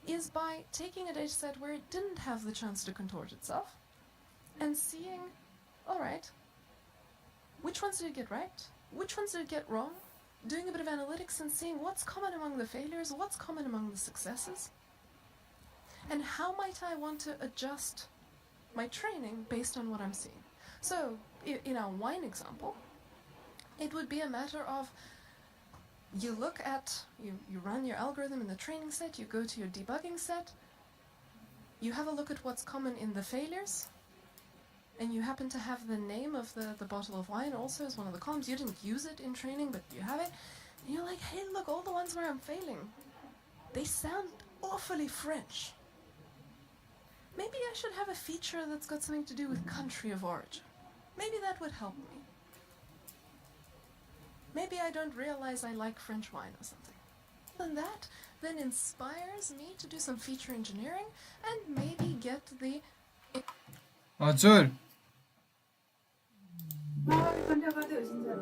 is by taking a dataset where it didn't have the chance to contort itself and seeing, alright, which ones did it get right? Which ones did it get wrong? Doing a bit of analytics and seeing what's common among the failures, what's common among the successes, and how might I want to adjust my training based on what I'm seeing. So, in our wine example, it would be a matter of you look at, you run your algorithm in the training set, you go to your debugging set, you have a look at what's common in the failures, and you happen to have the name of the bottle of wine also as one of the columns. You didn't use it in training, but you have it. And you're like, hey, look, all the ones where I'm failing, they sound awfully French. Maybe I should have a feature that's got something to do with country of origin. Maybe that would help me. Maybe I don't realize I like French wine or something. And that then inspires me to do some feature engineering and maybe get the... Ajur, 聊吧，都有现在。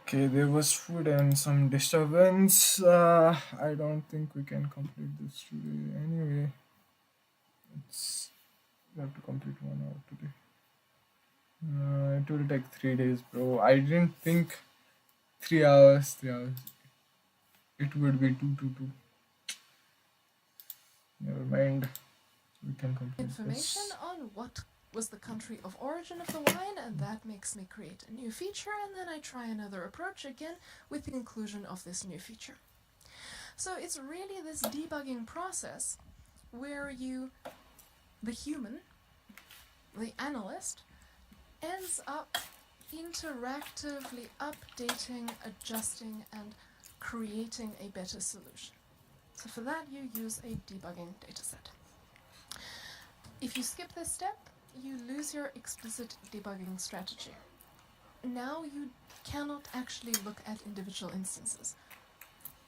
Okay, there was food and some disturbance. I don't think we can complete this today. Anyway, it's we have to complete 1 hour today. It will take 3 days, bro. I didn't think 3 hours. 3 hours. It would be two. Never mind. We can complete Information this. on what was the country of origin of the wine, and that makes me create a new feature, and then I try another approach again with the inclusion of this new feature. So it's really this debugging process where you, the human, the analyst, ends up interactively updating, adjusting, and creating a better solution. So for that you use a debugging dataset. If you skip this step, you lose your explicit debugging strategy. Now you cannot actually look at individual instances.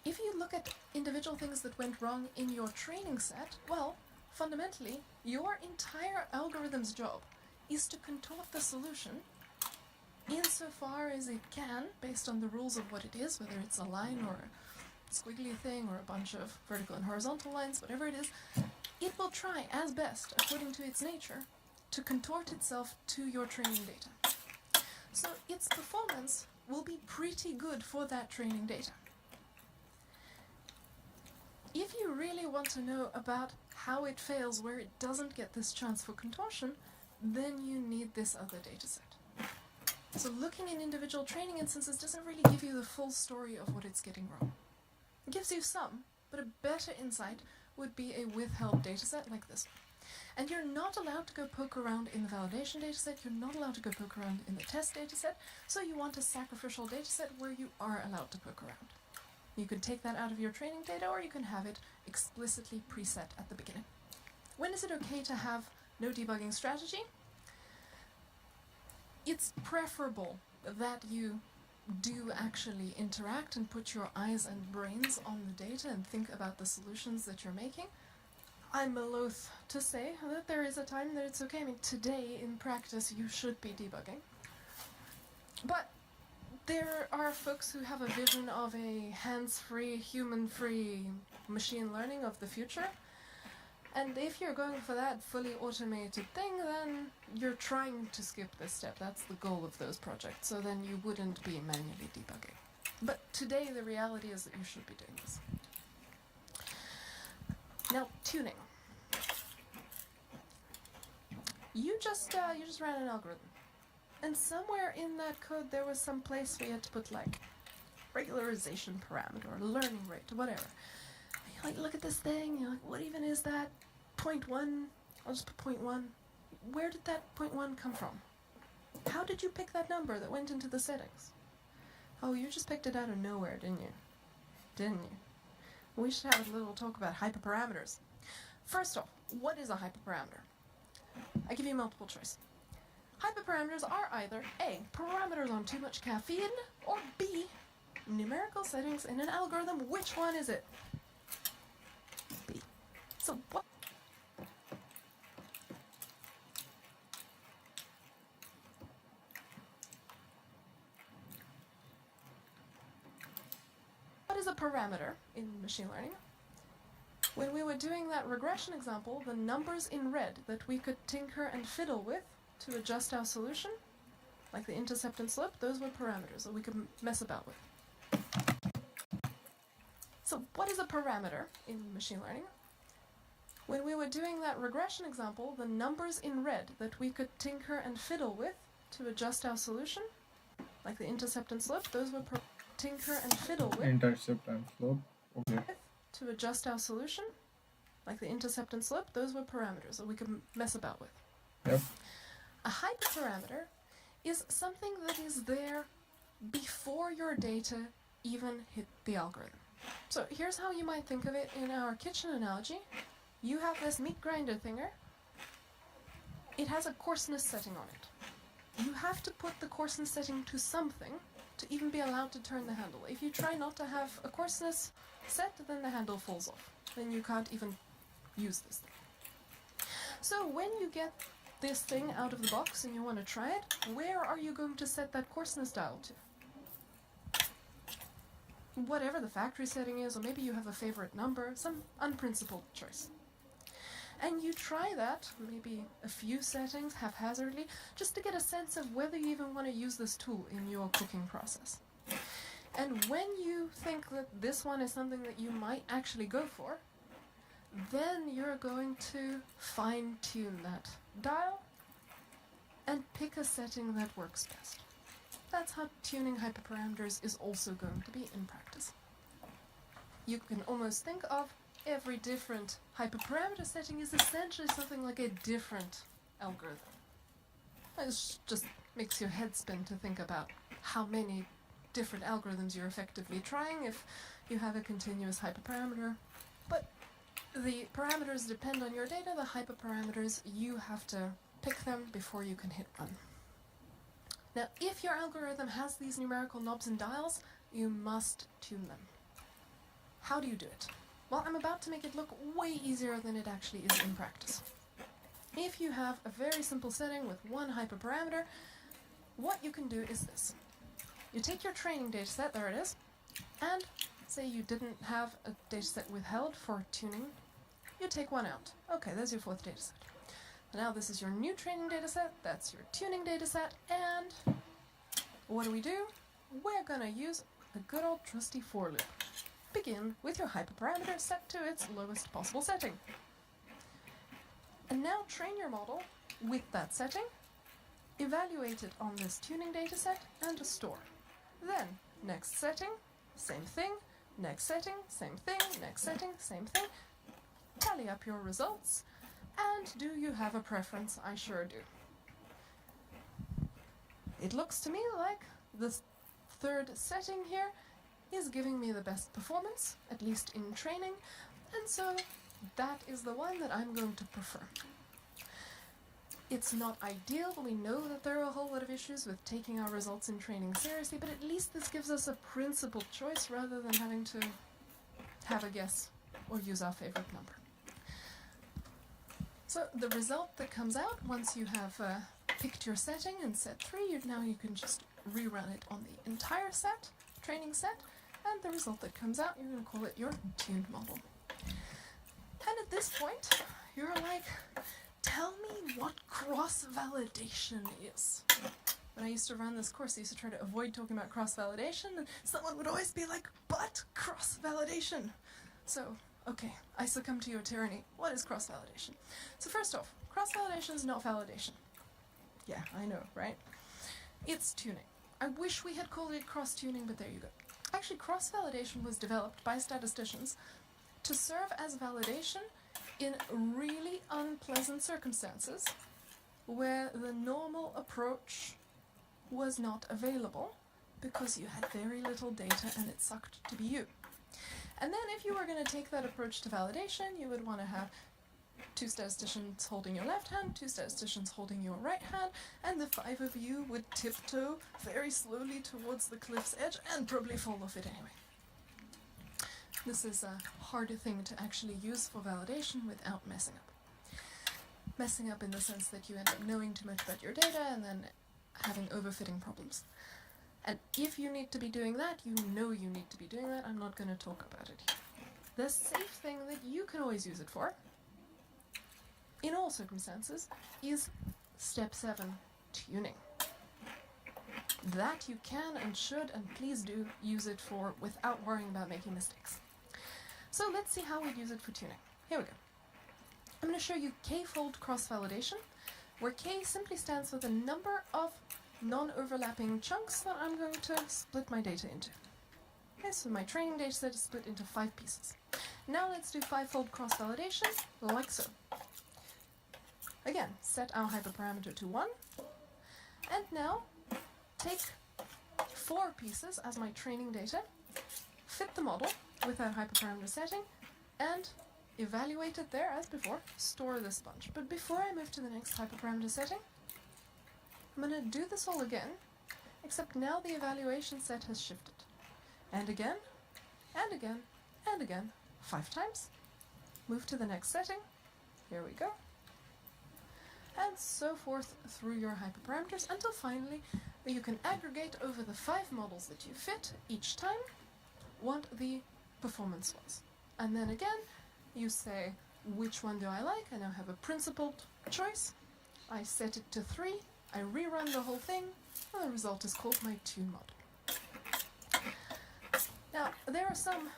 If you look at individual things that went wrong in your training set, well, fundamentally, your entire algorithm's job is to contort the solution insofar as it can, based on the rules of what it is, whether it's a line or a squiggly thing or a bunch of vertical and horizontal lines, whatever it is, it will try as best, according to its nature, to contort itself to your training data. So its performance will be pretty good for that training data. If you really want to know about how it fails where it doesn't get this chance for contortion, then you need this other dataset. So looking in individual training instances doesn't really give you the full story of what it's getting wrong. It gives you some, but a better insight would be a withheld dataset like this one. And you're not allowed to go poke around in the validation dataset, you're not allowed to go poke around in the test dataset, so you want a sacrificial dataset where you are allowed to poke around. You can take that out of your training data, or you can have it explicitly preset at the beginning. When is it okay to have no debugging strategy? It's preferable that you do actually interact and put your eyes and brains on the data and think about the solutions that you're making. I'm loath to say that there is a time that it's okay. I mean, today in practice you should be debugging. But there are folks who have a vision of a hands-free, human-free machine learning of the future. And if you're going for that fully automated thing, then you're trying to skip this step. That's the goal of those projects. So then you wouldn't be manually debugging. But today the reality is that you should be doing this. Now, tuning. You just ran an algorithm. And somewhere in that code there was some place where you had to put like regularization parameter or learning rate or whatever. And you like look at this thing, you're like, what even is that? 0.1, I'll just put 0.1. Where did that 0.1 come from? How did you pick that number that went into the settings? Oh, you just picked it out of nowhere, didn't you? Didn't you? We should have a little talk about hyperparameters. First off, what is a hyperparameter? I give you multiple choice. Hyperparameters are either A, parameters on too much caffeine, or B, numerical settings in an algorithm. Which one is it? B. So what is a parameter in machine learning? When we were doing that regression example, the numbers in red that we could tinker and fiddle with to adjust our solution, like the intercept and slope, those were parameters that we could mess about with. So what is a parameter in machine learning? When we were doing that regression example, the numbers in red that we could tinker and fiddle with to adjust our solution, like the intercept and slope, those were tinker and fiddle with Intercept and slope. Okay. to adjust our solution, like the intercept and slope, those were parameters that we could mess about with. Yep. A hyperparameter is something that is there before your data even hit the algorithm. So here's how you might think of it in our kitchen analogy. You have this meat grinder thinger. It has a coarseness setting on it. You have to put the coarseness setting to something to even be allowed to turn the handle. If you try not to have a coarseness set, then the handle falls off. Then you can't even use this thing. So when you get this thing out of the box and you want to try it, where are you going to set that coarseness dial to? whatever the factory setting is, or maybe you have a favorite number, some unprincipled choice. And you try that, maybe a few settings haphazardly, just to get a sense of whether you even want to use this tool in your cooking process. And when you think that this one is something that you might actually go for, then you're going to fine-tune that dial and pick a setting that works best. That's how tuning hyperparameters is also going to be in practice. You can almost think of every different hyperparameter setting is essentially something like a different algorithm. It just makes your head spin to think about how many different algorithms you're effectively trying if you have a continuous hyperparameter. But the parameters depend on your data, the hyperparameters, you have to pick them before you can hit run. Now, if your algorithm has these numerical knobs and dials, you must tune them. How do you do it? Well, I'm about to make it look way easier than it actually is in practice. If you have a very simple setting with one hyperparameter, what you can do is this. You take your training dataset, there it is, and say you didn't have a dataset withheld for tuning, you take one out. Okay, there's your fourth dataset. Now this is your new training dataset, that's your tuning dataset, and what do? We're gonna use a good old trusty for loop. Begin with your hyperparameter set to its lowest possible setting. And now train your model with that setting, evaluate it on this tuning dataset, and store. Then, next setting, same thing, next setting, same thing, next setting, same thing. Tally up your results, and do you have a preference? I sure do. It looks to me like the third setting here is giving me the best performance, at least in training, and so that is the one that I'm going to prefer. It's not ideal, we know that there are a whole lot of issues with taking our results in training seriously, but at least this gives us a principled choice rather than having to have a guess or use our favorite number. So the result that comes out once you have picked your setting in set 3, now you can just rerun it on the entire set, training set, and the result that comes out, you're going to call it your tuned model. And at this point, you're like, tell me what cross-validation is. When I used to run this course, I used to try to avoid talking about cross-validation, and someone would always be like, but cross-validation. So, okay, I succumb to your tyranny. What is cross-validation? So first off, cross-validation is not validation. Yeah, I know, right? It's tuning. I wish we had called it cross-tuning, but there you go. Actually, cross-validation was developed by statisticians to serve as validation in really unpleasant circumstances where the normal approach was not available because you had very little data and it sucked to be you. And then if you were going to take that approach to validation, you would want to have 2 statisticians holding your left hand, 2 statisticians holding your right hand, and the 5 of you would tiptoe very slowly towards the cliff's edge and probably fall off it anyway. This is a harder thing to actually use for validation without messing up. Messing up in the sense that you end up knowing too much about your data and then having overfitting problems. And if you need to be doing that, you know you need to be doing that. I'm not going to talk about it here. The safe thing that you can always use it for, in all circumstances, is step 7, tuning. That you can and should and please do use it for without worrying about making mistakes. So let's see how we'd use it for tuning. Here we go. I'm going to show you k-fold cross-validation, where k simply stands for the number of non-overlapping chunks that I'm going to split my data into. Okay, so my training data set is split into 5 pieces. Now let's do 5-fold cross-validation, like so. Again, set our hyperparameter to 1, and now take 4 pieces as my training data, fit the model with our hyperparameter setting, and evaluate it there as before, store this bunch. But before I move to the next hyperparameter setting, I'm going to do this all again, except now the evaluation set has shifted. And again, and again, and again, 5 times. Move to the next setting, here we go. And so forth through your hyperparameters until finally you can aggregate over the 5 models that you fit each time what the performance was. And then again, you say, which one do I like? I now have a principled choice. I set it to 3, I rerun the whole thing, and the result is called my tune model. Now, there are some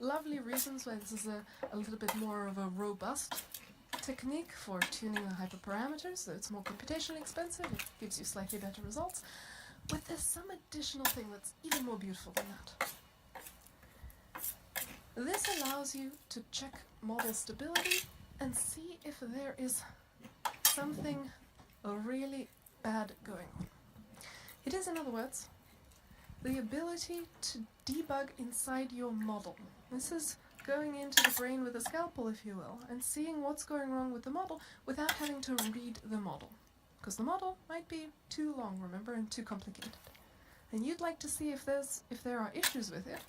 lovely reasons why this is a little bit more of a robust technique for tuning the hyperparameters, so it's more computationally expensive, it gives you slightly better results, but there's some additional thing that's even more beautiful than that. This allows you to check model stability and see if there is something really bad going on. It is, in other words, the ability to debug inside your model. This is going into the brain with a scalpel, if you will, and seeing what's going wrong with the model without having to read the model. Because the model might be too long, remember, and too complicated. And you'd like to see if there are issues with it,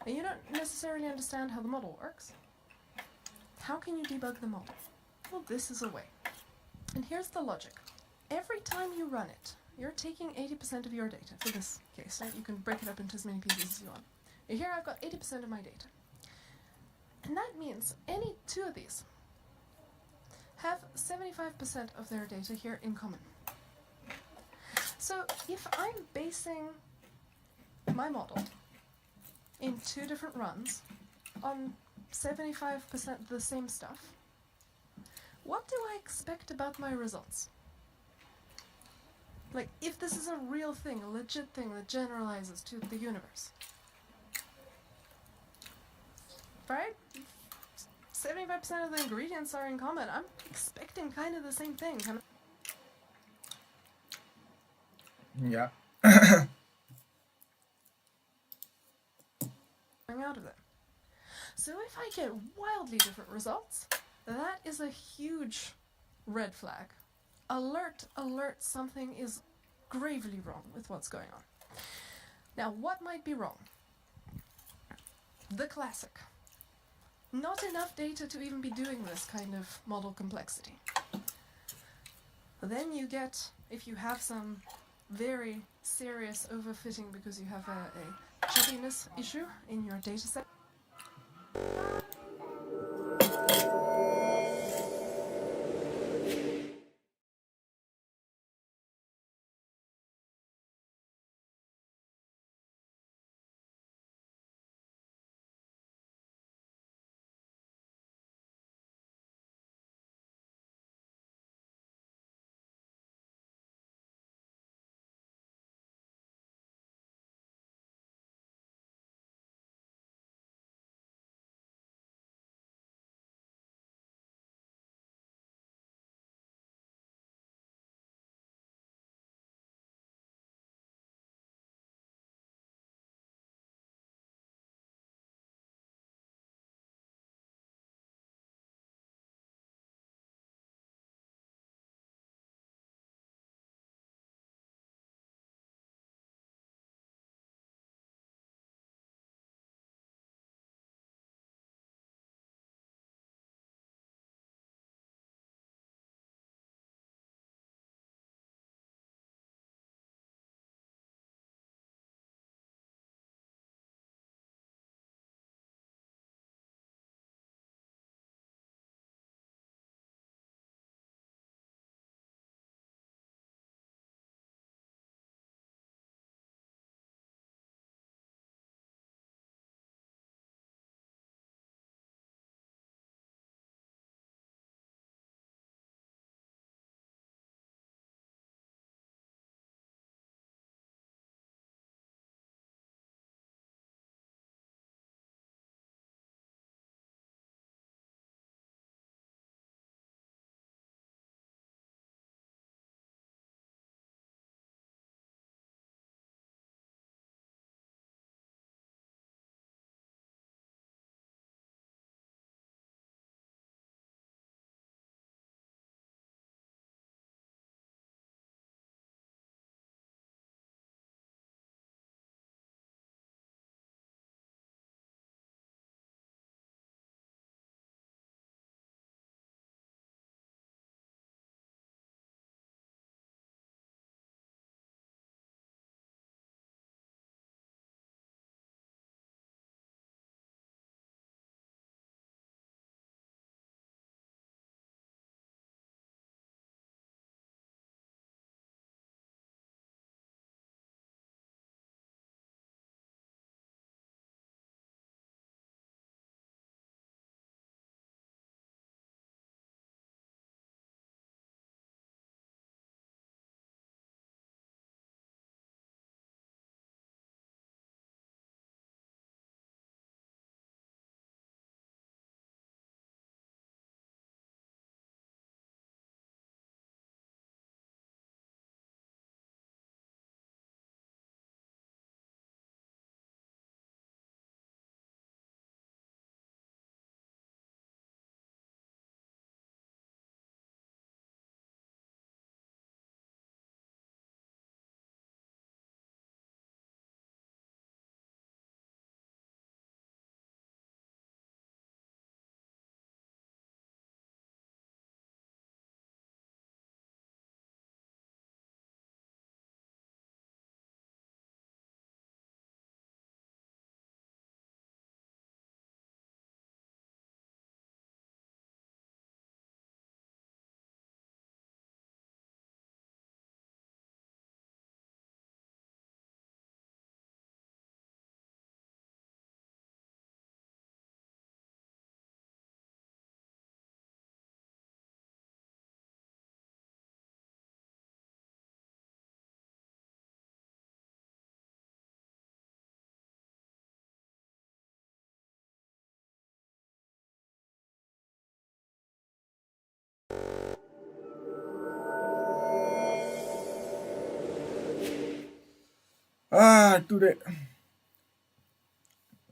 and you don't necessarily understand how the model works. How can you debug the model? Well, this is a way. And here's the logic. Every time you run it, you're taking 80% of your data, for this case, right? You can break it up into as many pieces as you want. And here I've got 80% of my data. And that means any 2 of these have 75% of their data here in common. So if I'm basing my model in 2 different runs on 75% the same stuff, what do I expect about my results? Like, if this is a real thing, a legit thing that generalizes to the universe. Right? 75% of the ingredients are in common. I'm expecting kind of the same thing coming Yeah. out of it. So if I get wildly different results, that is a huge red flag. Alert, alert, something is gravely wrong with what's going on. Now, what might be wrong? The classic. Not enough data to even be doing this kind of model complexity. Then you get, if you have some very serious overfitting because you have a chubbiness issue in your dataset, Today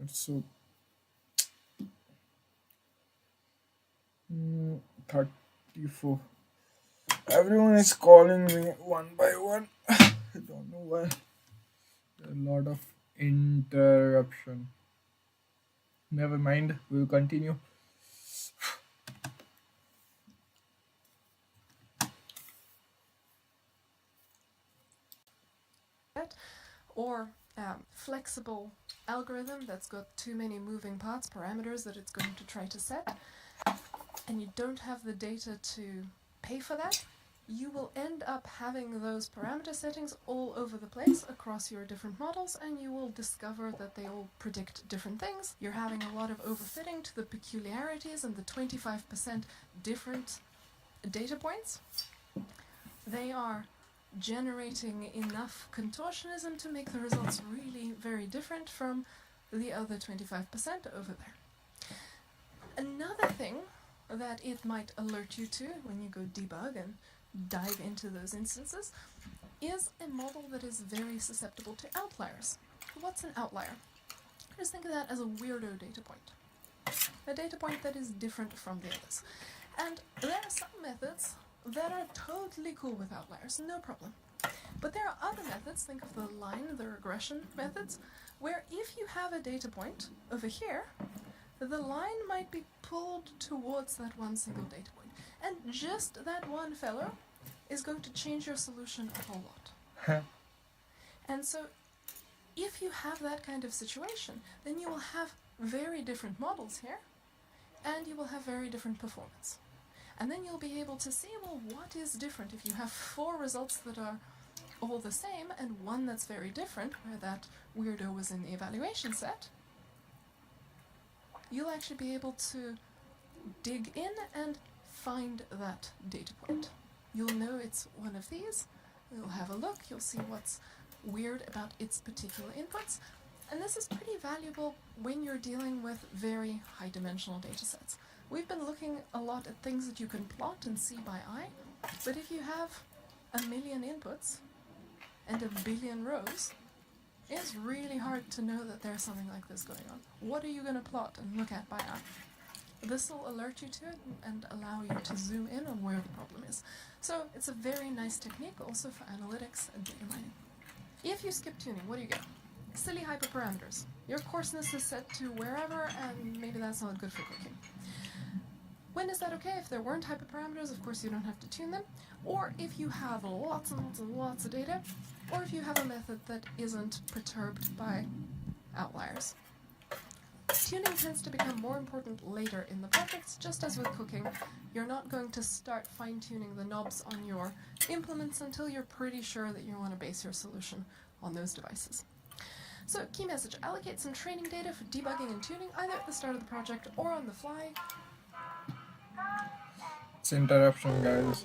it's so 34. Everyone is calling me one by one. I don't know why. A lot of interruption. Never mind. We'll continue. Or flexible algorithm that's got too many moving parts, parameters that it's going to try to set, and you don't have the data to pay for that, you will end up having those parameter settings all over the place across your different models, and you will discover that they all predict different things. You're having a lot of overfitting to the peculiarities and the 25% different data points. They are generating enough contortionism to make the results really very different from the other 25% over there. Another thing that it might alert you to when you go debug and dive into those instances is a model that is very susceptible to outliers. What's an outlier? Just think of that as a weirdo data point. A data point that is different from the others. And there are some methods that are totally cool with outliers, no problem. But there are other methods, think of the line, the regression methods, where if you have a data point over here, the line might be pulled towards that one single data point. And just that one fellow is going to change your solution a whole lot. And so if you have that kind of situation, then you will have very different models here, and you will have very different performance. And then you'll be able to see, well, what is different if you have 4 results that are all the same and one that's very different, where that weirdo was in the evaluation set. You'll actually be able to dig in and find that data point. You'll know it's one of these, you'll have a look, you'll see what's weird about its particular inputs, and this is pretty valuable when you're dealing with very high dimensional data sets. We've been looking a lot at things that you can plot and see by eye, but if you have 1 million inputs and 1 billion rows, it's really hard to know that there's something like this going on. What are you going to plot and look at by eye? This will alert you to it and allow you to zoom in on where the problem is. So it's a very nice technique also for analytics and data mining. If you skip tuning, what do you get? Silly hyperparameters. Your coarseness is set to wherever, and maybe that's not good for cooking. When is that okay? If there weren't hyperparameters, of course you don't have to tune them. Or if you have lots and lots and lots of data, or if you have a method that isn't perturbed by outliers. Tuning tends to become more important later in the projects, just as with cooking. You're not going to start fine-tuning the knobs on your implements until you're pretty sure that you want to base your solution on those devices. So, key message, allocate some training data for debugging and tuning, either at the start of the project or on the fly. It's interruption, guys.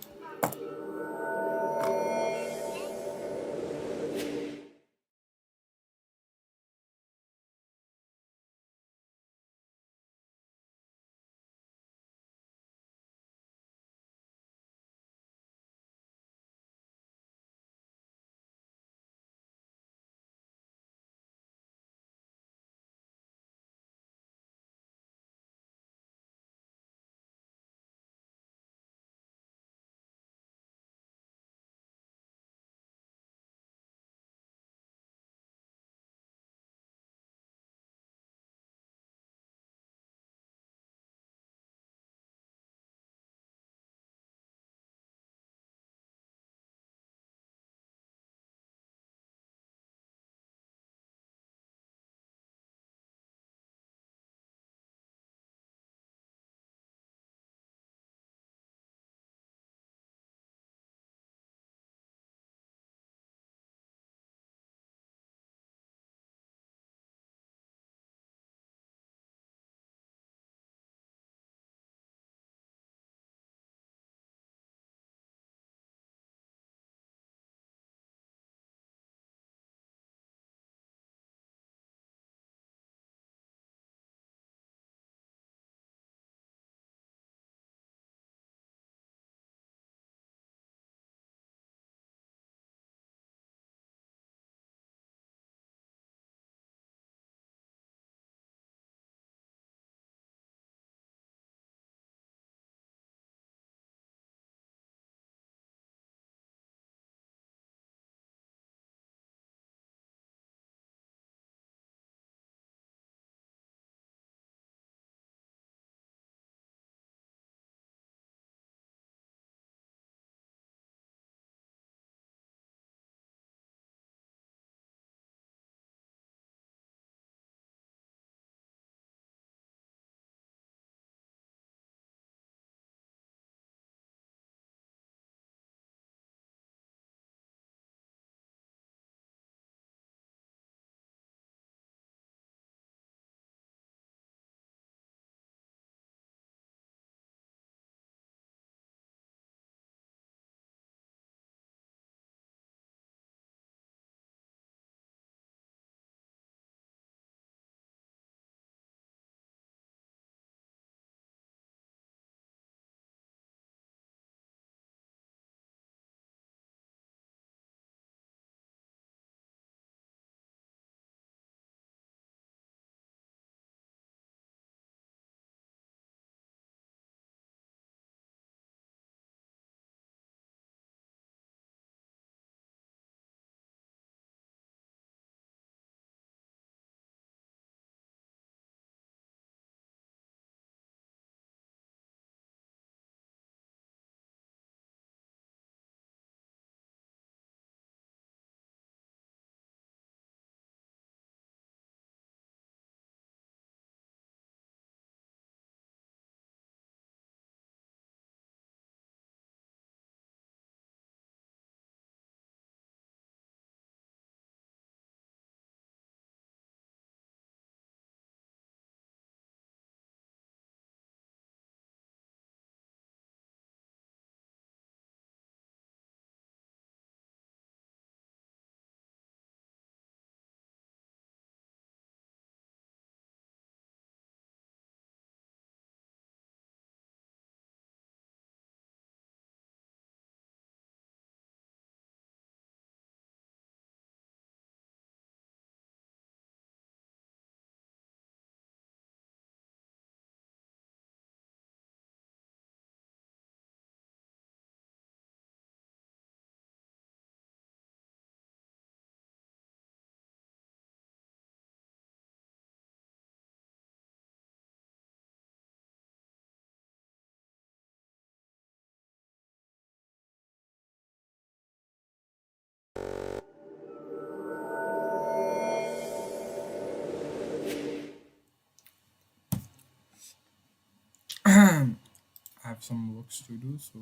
have some works to do, so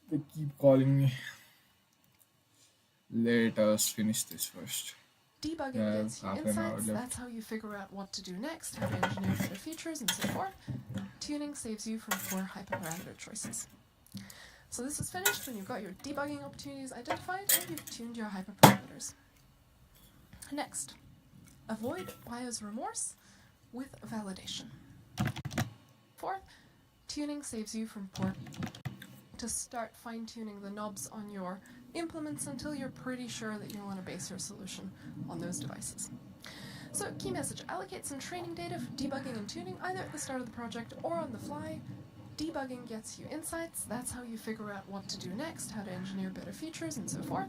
they keep calling me. Let us finish this first. Debugging Yeah, gets you half an hour insights, that's left. how you figure out what to do next, how to engineer better features, and so forth. Tuning saves you from poor hyperparameter choices. So this is finished when you've got your debugging opportunities identified and you've tuned your hyperparameters. Next, avoid buyer's remorse with validation. Fourth, tuning saves you from poor to start fine-tuning the knobs on your implements until you're pretty sure that you want to base your solution on those devices. So key message, allocate some training data for debugging and tuning either at the start of the project or on the fly. Debugging gets you insights, that's how you figure out what to do next, how to engineer better features, and so forth.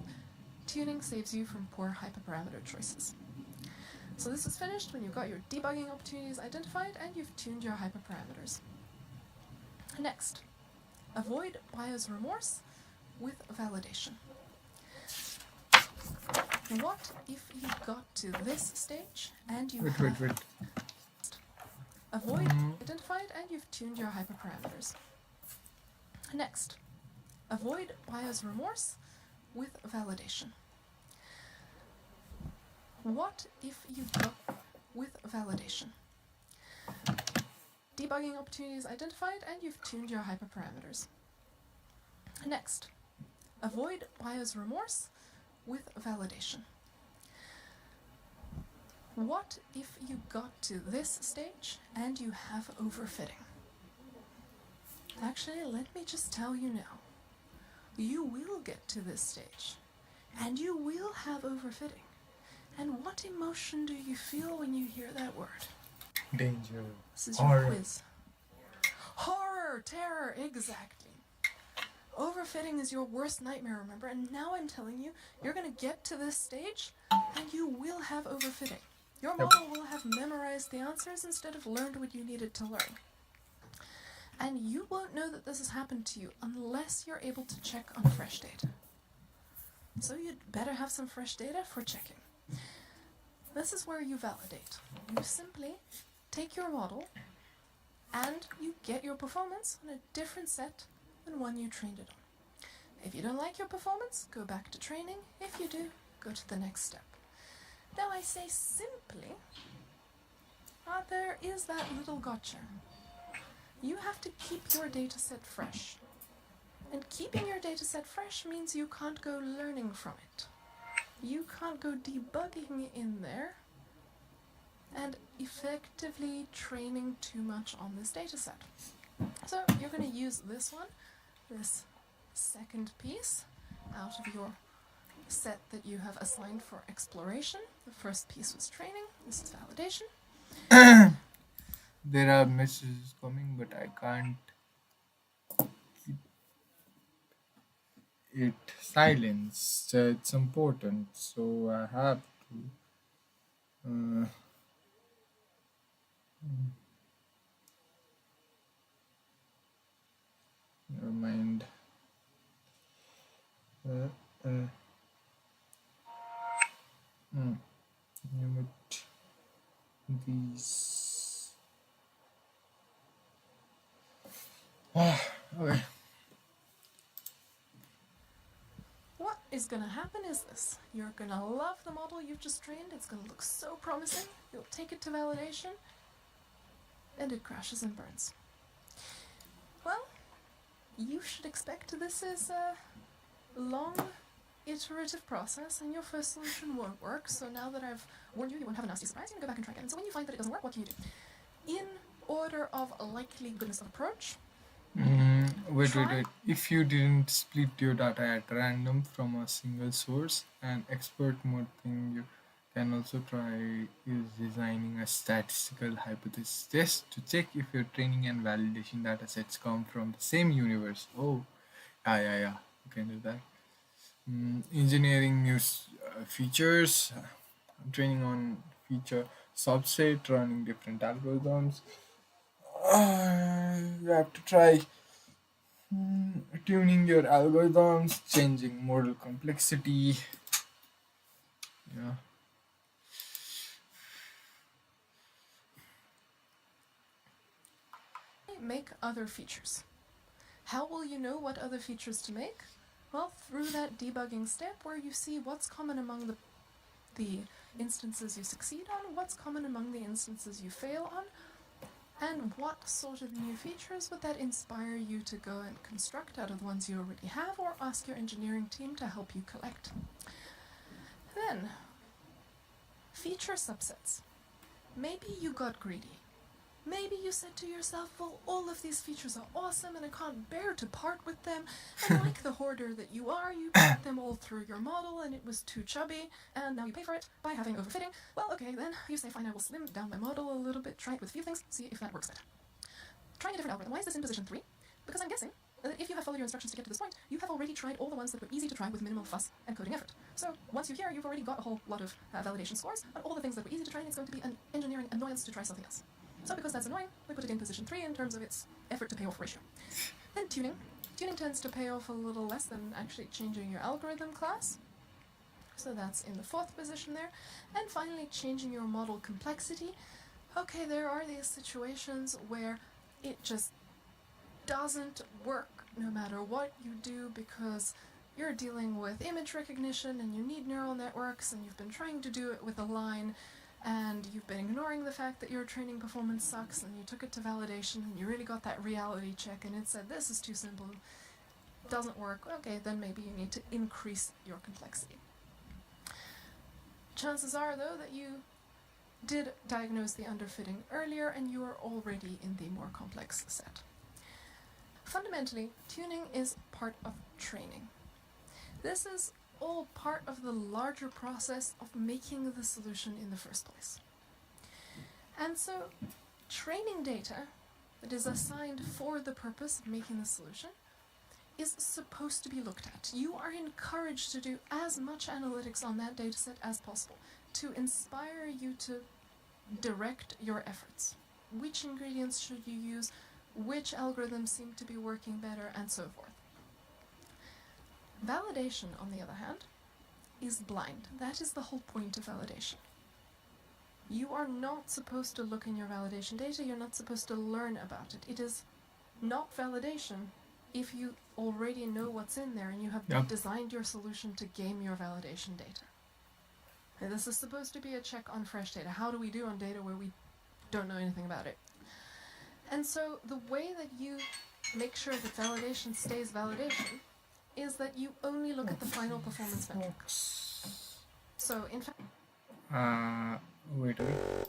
Tuning saves you from poor hyperparameter choices. So this is finished when you've got your debugging opportunities identified and you've tuned your hyperparameters. Next, avoid buyer's remorse with validation. What if you got to this stage and you Wait. avoid identified and you've tuned your hyperparameters. Next, avoid buyer's remorse with validation. What if you got with validation? Debugging opportunities identified and you've tuned your hyperparameters. Next, avoid buyer's remorse with validation. What if you got to this stage and you have overfitting? Actually, let me just tell you now. You will get to this stage and you will have overfitting. And what emotion do you feel when you hear that word? Danger. This is your quiz. Horror, terror, exactly. Overfitting is your worst nightmare, remember? And now I'm telling you, you're going to get to this stage and you will have overfitting. Your model will have memorized the answers instead of learned what you needed to learn. And you won't know that this has happened to you unless you're able to check on fresh data. So you'd better have some fresh data for checking. This is where you validate. You simply take your model and you get your performance on a different set than one you trained it on. If you don't like your performance, go back to training. If you do, go to the next step. Now I say simply, there is that little gotcha. You have to keep your dataset fresh. And keeping your dataset fresh means you can't go learning from it. You can't go debugging in there and effectively training too much on this dataset. So you're going to use this one, this second piece out of your set that you have assigned for exploration. The first piece was training, this is validation. There are messages coming, but I can't keep it silenced. It's important, so I have to. Uh, Never mind. Uh, uh, mm, Limit these. Okay. What is going to happen is this. You're going to love the model you've just trained. It's going to look so promising. You'll take it to validation, and it crashes and burns. Well, you should expect this is a long, iterative process, and your first solution won't work. So now that I've warned you, you won't have a nasty surprise. You can go back and try again. And so when you find that it doesn't work, what can you do? In order of likely goodness of approach, Wait. If you didn't split your data at random from a single source, an expert mode thing you can also try is designing a statistical hypothesis test to check if your training and validation data sets come from the same universe. Oh, yeah. You can do that. Engineering new features, training on feature subset, running different algorithms. You have to try tuning your algorithms, changing model complexity. Yeah. make other features. How will you know what other features to make? Well, through that debugging step where you see what's common among the instances you succeed on, what's common among the instances you fail on, and what sort of new features would that inspire you to go and construct out of the ones you already have, or ask your engineering team to help you collect. Then, feature subsets. Maybe you got greedy. Maybe you said to yourself, well, all of these features are awesome and I can't bear to part with them. And like the hoarder that you are, you put them all through your model and it was too chubby, and now you pay for it by having overfitting. Well, okay, then you say, fine, I will slim down my model a little bit, try it with a few things, see if that works better. Trying a different algorithm. Why is this in position 3? Because I'm guessing that if you have followed your instructions to get to this point, you have already tried all the ones that were easy to try with minimal fuss and coding effort. So once you're here, you've already got a whole lot of validation scores on all the things that were easy to try, and it's going to be an engineering annoyance to try something else. So because that's annoying, we put it in position 3 in terms of its effort to payoff ratio. Then tuning. Tuning tends to pay off a little less than actually changing your algorithm class. So that's in the 4th position there. And finally, changing your model complexity. Okay, there are these situations where it just doesn't work no matter what you do, because you're dealing with image recognition and you need neural networks, and you've been trying to do it with a line, and you've been ignoring the fact that your training performance sucks, and you took it to validation and you really got that reality check and it said this is too simple, doesn't work. Okay, then maybe you need to increase your complexity. Chances are, though, that you did diagnose the underfitting earlier and you are already in the more complex set. Fundamentally, tuning is part of training. This is all part of the larger process of making the solution in the first place. And so, training data that is assigned for the purpose of making the solution is supposed to be looked at. You are encouraged to do as much analytics on that dataset as possible to inspire you to direct your efforts. Which ingredients should you use? Which algorithms seem to be working better, and so forth. Validation, on the other hand, is blind. That is the whole point of validation. You are not supposed to look in your validation data, you're not supposed to learn about it. It is not validation if you already know what's in there and you have designed your solution to game your validation data. And this is supposed to be a check on fresh data. How do we do on data where we don't know anything about it? And so the way that you make sure that validation stays validation is that you only look at the final performance metric. So in fact... Wait a minute.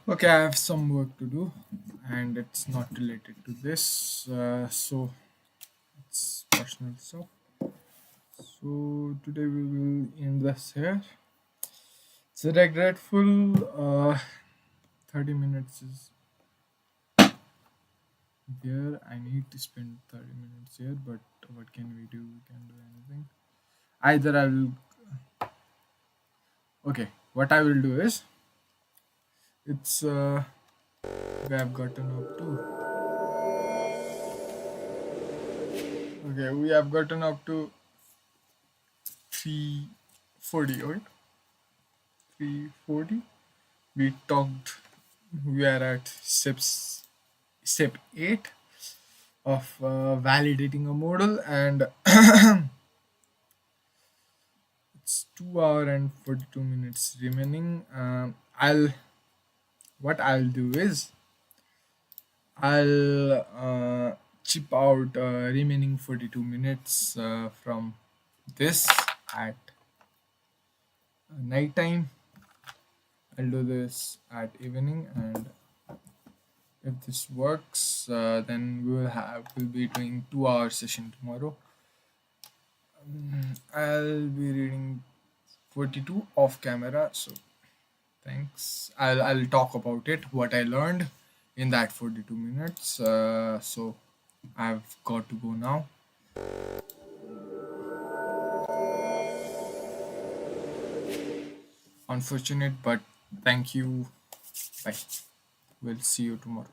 Okay, I have some work to do, and it's not related to this, so it's personal stuff. So today we will end this here. It's regretful. 30 minutes is there. I need to spend 30 minutes here, but what can we do? We can do anything. Either I will. Okay, what I will do is it's we have gotten up to. Okay, we have gotten up to 340. Okay, 340. We talked. We are at step 8 of validating a model, and It's 2 hour and 42 minutes remaining. I'll What I'll do is I'll chip out remaining 42 minutes from this at night time. I'll do this at evening, and if this works, then we'll be doing 2 hour session tomorrow. I'll be reading 42 off camera. So thanks. I'll talk about it, what I learned in that 42 minutes. So I've got to go now. Unfortunate, but thank you. Bye. We'll see you tomorrow.